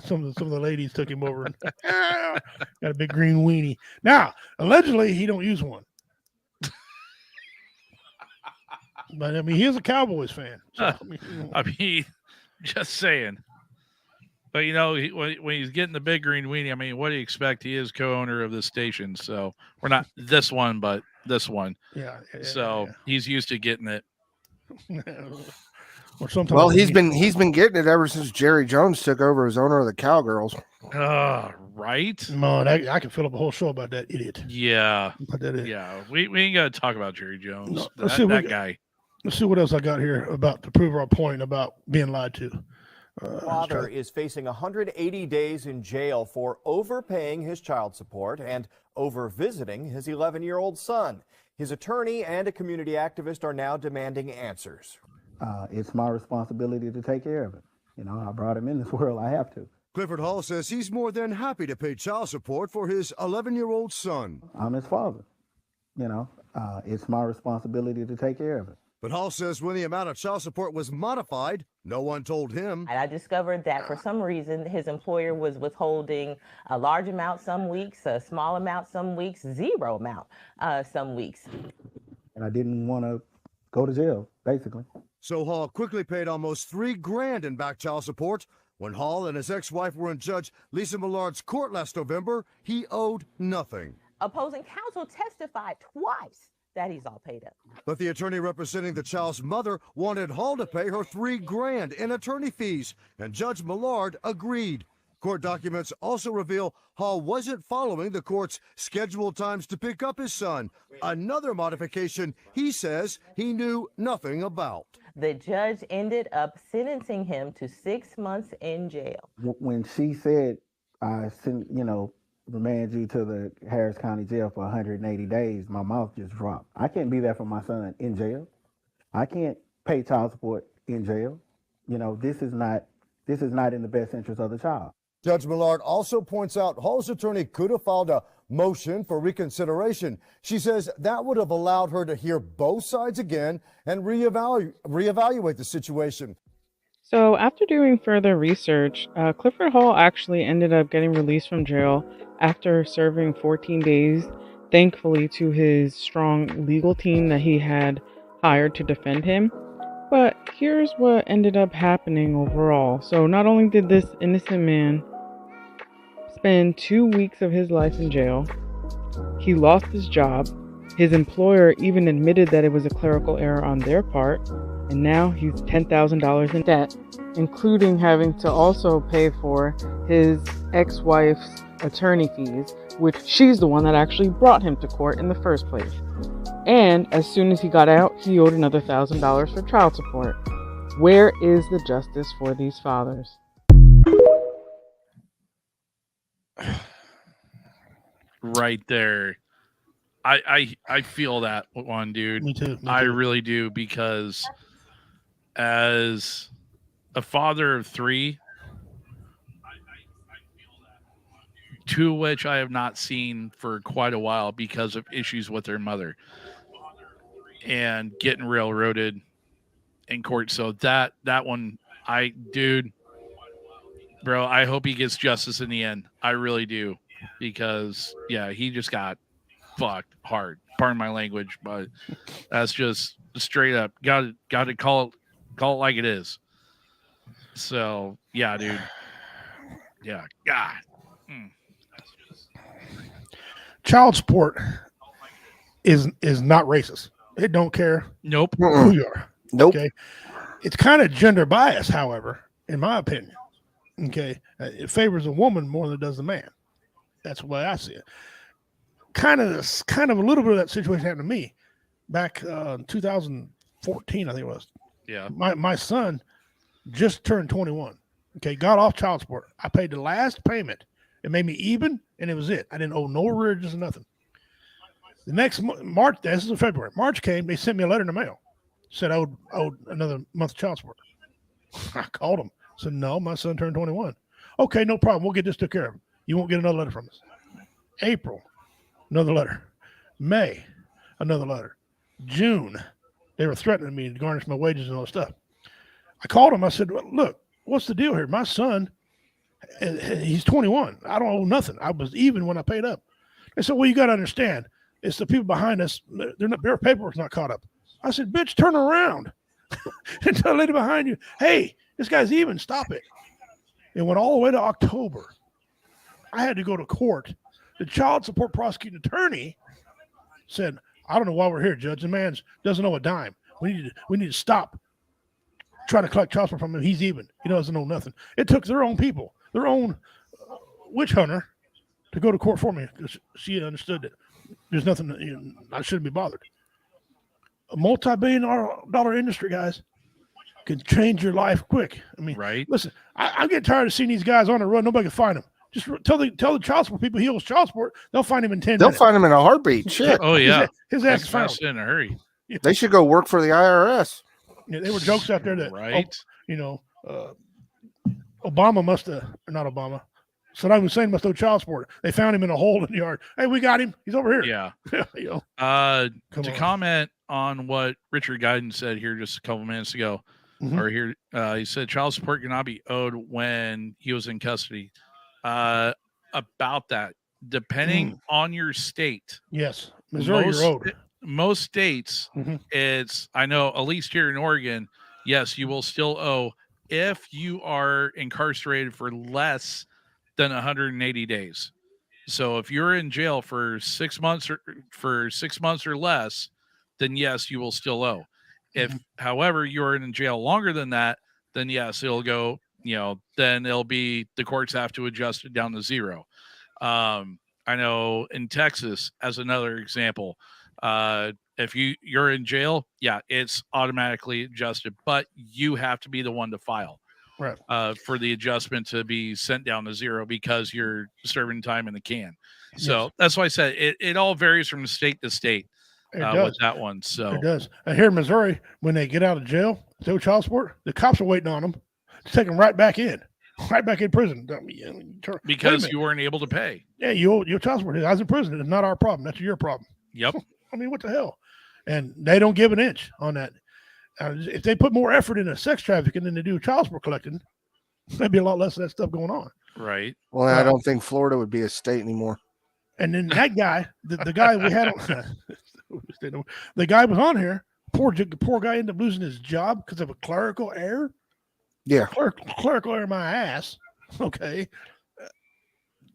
Some of the ladies took him over and got a big green weenie. Now, allegedly, he don't use one. But I mean, he is a Cowboys fan. So, I mean, just saying. But you know, when he's getting the big green weenie, I mean, what do you expect? He is co-owner of the station, so we're not this one, but this one. Yeah. He's used to getting it. Well, he's been getting it ever since Jerry Jones took over as owner of the Cowgirls. Right? Man, I can fill up a whole show about that idiot. Yeah. Yeah. We ain't got to talk about Jerry Jones. No, that guy. Let's see what else I got here about to prove our point about being lied to. Father is facing 180 days in jail for overpaying his child support and over visiting his 11-year-old son. His attorney and a community activist are now demanding answers. It's my responsibility to take care of it. You know, I brought him in this world. I have to. Clifford Hall says he's more than happy to pay child support for his 11-year-old son. I'm his father. You know, it's my responsibility to take care of it. But Hall says when the amount of child support was modified, no one told him. And I discovered that for some reason, his employer was withholding a large amount some weeks, a small amount some weeks, zero amount some weeks. And I didn't want to go to jail, basically. So Hall quickly paid almost $3,000 in back child support. When Hall and his ex-wife were in Judge Lisa Millard's court last November, he owed nothing. Opposing counsel testified twice that he's all paid up. But the attorney representing the child's mother wanted Hall to pay her $3,000 in attorney fees, and Judge Millard agreed. Court documents also reveal Hall wasn't following the court's scheduled times to pick up his son, another modification he says he knew nothing about. The judge ended up sentencing him to 6 months in jail. When she said, I remand you to the Harris County Jail for 180 days, my mouth just dropped. I can't be there for my son in jail. I can't pay child support in jail. You know, this is not in the best interest of the child. Judge Millard also points out Hall's attorney could have filed a motion for reconsideration. She says that would have allowed her to hear both sides again and reevaluate the situation. So after doing further research, Clifford Hall actually ended up getting released from jail after serving 14 days, thankfully to his strong legal team that he had hired to defend him. But here's what ended up happening overall. So not only did this innocent man spend 2 weeks of his life in jail, he lost his job. His employer even admitted that it was a clerical error on their part, and now he's $10,000 in debt, including having to also pay for his ex-wife's attorney fees, which she's the one that actually brought him to court in the first place. And as soon as he got out, he owed another $1,000 for child support. Where is the justice for these fathers? Right there. I feel that one, dude. Me too. I really do, because as a father of 3, 2 of which I have not seen for quite a while because of issues with their mother and getting railroaded in court. So that one, bro, I hope he gets justice in the end. I really do, because he just got fucked hard. Pardon my language, but that's just straight up. Got to call it like it is. So yeah, dude. Yeah, God. Child support is not racist. It don't care. Nope. Who you are. Nope. Okay. It's kind of gender bias, however, in my opinion. Okay. It favors a woman more than it does the man. That's the way I see it. Kind of a little bit of that situation happened to me back in 2014, I think it was. Yeah. My son just turned 21. Okay, got off child support. I paid the last payment. It made me even, and it was it. I didn't owe no arrears or nothing. The next March, this is in February. March came. They sent me a letter in the mail. Said I owed another month of child support. I called them. Said no, my son turned 21. Okay, no problem. We'll get this took care of. You won't get another letter from us. April, another letter. May, another letter. June, they were threatening me to garnish my wages and all that stuff. I called him. I said, well, look, what's the deal here? My son, he's 21. I don't owe nothing. I was even when I paid up. They said, well, you got to understand. It's the people behind us. Their paperwork's not caught up. I said, bitch, turn around and tell the lady behind you, hey, this guy's even. Stop it. It went all the way to October. I had to go to court. The child support prosecuting attorney said, I don't know why we're here, Judge. The man doesn't owe a dime. We need to stop trying to collect child support from him. He's even. He doesn't know nothing. It took their own people, their own witch hunter, to go to court for me because she understood that there's nothing. I shouldn't be bothered. A multi-billion-dollar industry, guys, can change your life quick. I mean, right? Listen, I get tired of seeing these guys on the road. Nobody can find them. Just tell the child support people he owes child support. They'll find him in 10 minutes. They'll find him in a heartbeat. Shit. Oh yeah, his ass is found in a hurry. They should go work for the IRS. Yeah, there were jokes out there that, right? Obama must have, or not Obama, Saddam Hussein must owe child support. They found him in a hole in the yard. Hey, we got him. He's over here. Yeah. To comment on what Richard Guyton said here just a couple minutes ago, or here, he said child support cannot be owed when he was in custody. About that, depending on your state. Yes. Missouri, you're owed. Most states, it's, I know, at least here in Oregon, yes, you will still owe if you are incarcerated for less than 180 days. So if you're in jail for 6 months or less, then yes, you will still owe. If, however, you're in jail longer than that, then yes, it'll go, then it'll be, the courts have to adjust it down to 0. I know in Texas, as another example, if you're in jail, it's automatically adjusted, but you have to be the one to file, right? For the adjustment to be sent down to 0 because you're serving time in the can. So that's why I said it all varies from state to state with that one. So it does. Here in Missouri, when they get out of jail, they owe child support, the cops are waiting on them to take them right back in prison. Because you weren't able to pay. Yeah, you owe child support. I was in prison. It's not our problem. That's your problem. Yep. I mean, what the hell? And they don't give an inch on that. If they put more effort into sex trafficking than they do child support collecting, there'd be a lot less of that stuff going on. Right. Well, I don't think Florida would be a state anymore. And then that guy, the guy we had on, the guy was on here. Poor guy ended up losing his job because of a clerical error. Yeah. Clerical error, my ass. Okay.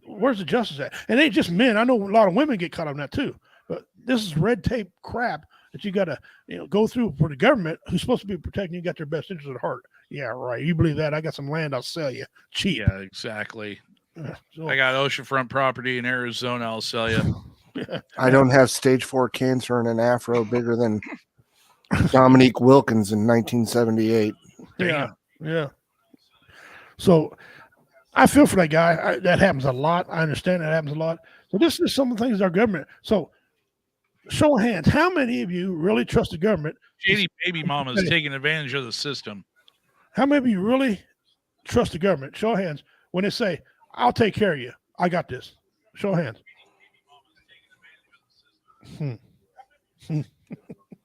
Where's the justice at? And it ain't just men. I know a lot of women get caught up in that too. But this is red tape crap that you got to go through for the government who's supposed to be protecting you, got their best interest at heart. Yeah, right. You believe that? I got some land, I'll sell you cheap. Yeah, exactly. So, I got oceanfront property in Arizona. I'll sell you. I don't have stage 4 cancer and an afro bigger than Dominique Wilkins in 1978. Yeah, yeah. So I feel for that guy. That happens a lot. I understand that happens a lot. So this is some of the things our government. So show of hands, how many of you really trust the government? Shady baby mamas taking advantage of the system. How many of you really trust the government? Show of hands when they say, "I'll take care of you. I got this." Show of hands.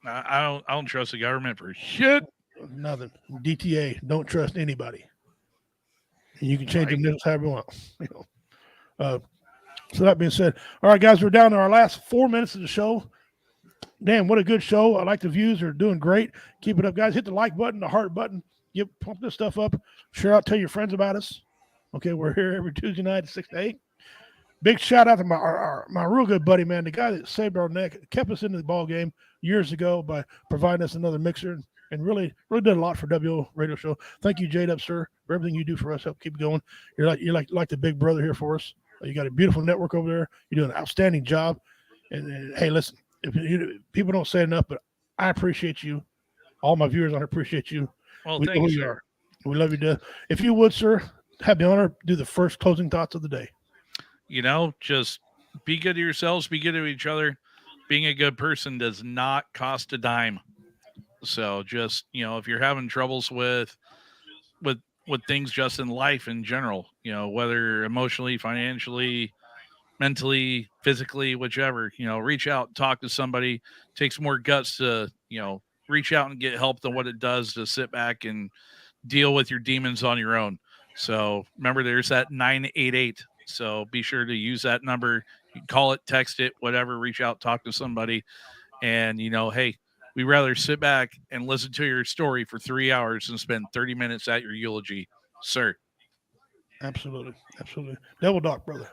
I don't trust the government for shit. Nothing. DTA. Don't trust anybody. And you can change your news however you want. You know. So that being said, all right, guys, we're down to our last 4 minutes of the show. Damn, what a good show. I like the views. They're doing great. Keep it up, guys. Hit the like button, the heart button. Pump this stuff up. Share out. Tell your friends about us. Okay, we're here every Tuesday night at 6 to 8. Big shout out to my real good buddy, man, the guy that saved our neck, kept us into the ball game years ago by providing us another mixer, and really did a lot for WO Radio Show. Thank you, J-Dub, sir, for everything you do for us. Help keep going. You're like the big brother here for us. You got a beautiful network over there. You're doing an outstanding job. And hey, listen, people don't say enough, but I appreciate you. All my viewers, I appreciate you. Well, We thank know you, who sir. are. We love you to death. If you would, sir, have the honor, do the first closing thoughts of the day. Just be good to yourselves, be good to each other. Being a good person does not cost a dime. So just, if you're having troubles with things just in life in general, whether emotionally, financially, mentally, physically, whichever, reach out, talk to somebody. Takes more guts to, reach out and get help than what it does to sit back and deal with your demons on your own. So remember, there's that 988. So be sure to use that number. You can call it, text it, whatever, reach out, talk to somebody. And, hey, we'd rather sit back and listen to your story for 3 hours and spend 30 minutes at your eulogy, sir. Absolutely. Absolutely. Devil Doc, brother.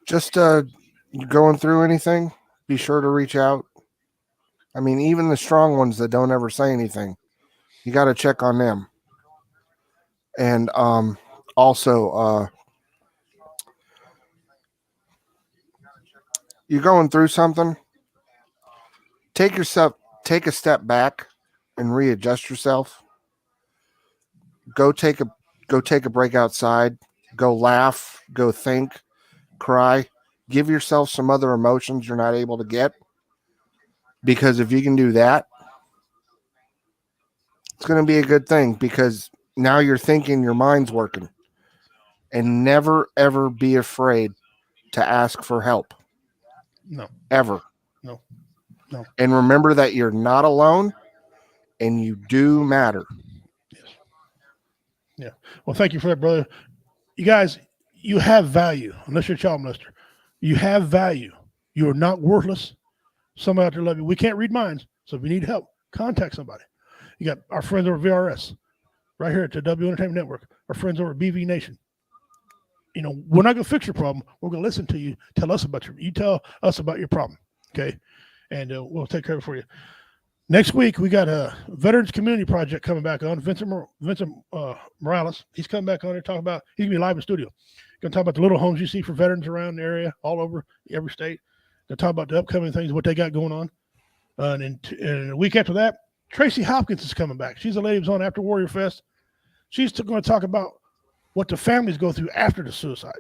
Just going through anything, be sure to reach out. I mean, even the strong ones that don't ever say anything, you got to check on them. And also, you're going through something, take a step back and readjust yourself. Go take a break outside, go laugh, go think, cry, give yourself some other emotions you're not able to get. Because if you can do that, it's going to be a good thing, because now you're thinking, your mind's working. And never, ever be afraid to ask for help. No. Ever. No. And remember that you're not alone and you do matter. Yeah. Well, thank you for that, brother. You guys, you have value, unless you're a child molester. You have value. You are not worthless. Somebody out there love you. We can't read minds, so if you need help, contact somebody. You got our friends over VRS, right here at the W Entertainment Network. Our friends over at BV Nation. We're not going to fix your problem. We're going to listen to you. Tell us about you tell us about your problem, okay? And we'll take care of it for you. Next week, we got a Veterans Community Project coming back on. Vincent Morales. He's coming back on here talking about, he's going to be live in studio. Going to talk about the little homes you see for veterans around the area, all over every state. Going to talk about the upcoming things, what they got going on. And a week after that, Tracy Hopkins is coming back. She's a lady who's on After Warrior Fest. She's going to talk about what the families go through after the suicide.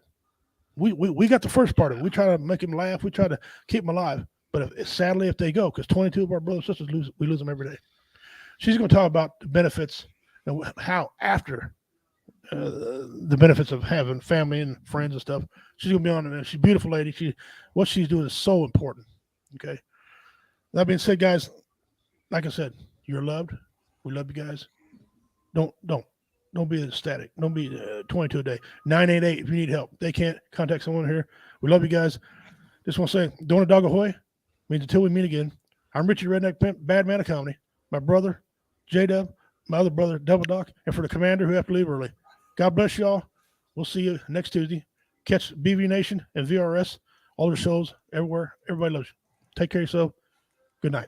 We got the first part of it. We try to make them laugh. We try to keep them alive. But sadly, if they go, because 22 of our brothers and sisters we lose them every day. She's going to talk about the benefits and how after the benefits of having family and friends and stuff. She's going to be on it. She's a beautiful lady. What she's doing is so important. Okay. That being said, guys, like I said, you're loved. We love you guys. Don't be static. Don't be 22 a day. 988 if you need help. They can't, contact someone here. We love you guys. Just want to say, don't a dog ahoy. Means until we meet again. I'm Richie Redneck Pimp, Bad Man of Comedy. My brother, J-Dub, my other brother, Double Doc, and for the commander who have to leave early. God bless y'all. We'll see you next Tuesday. Catch BV Nation and VRS, all the shows everywhere. Everybody loves you. Take care of yourself. Good night.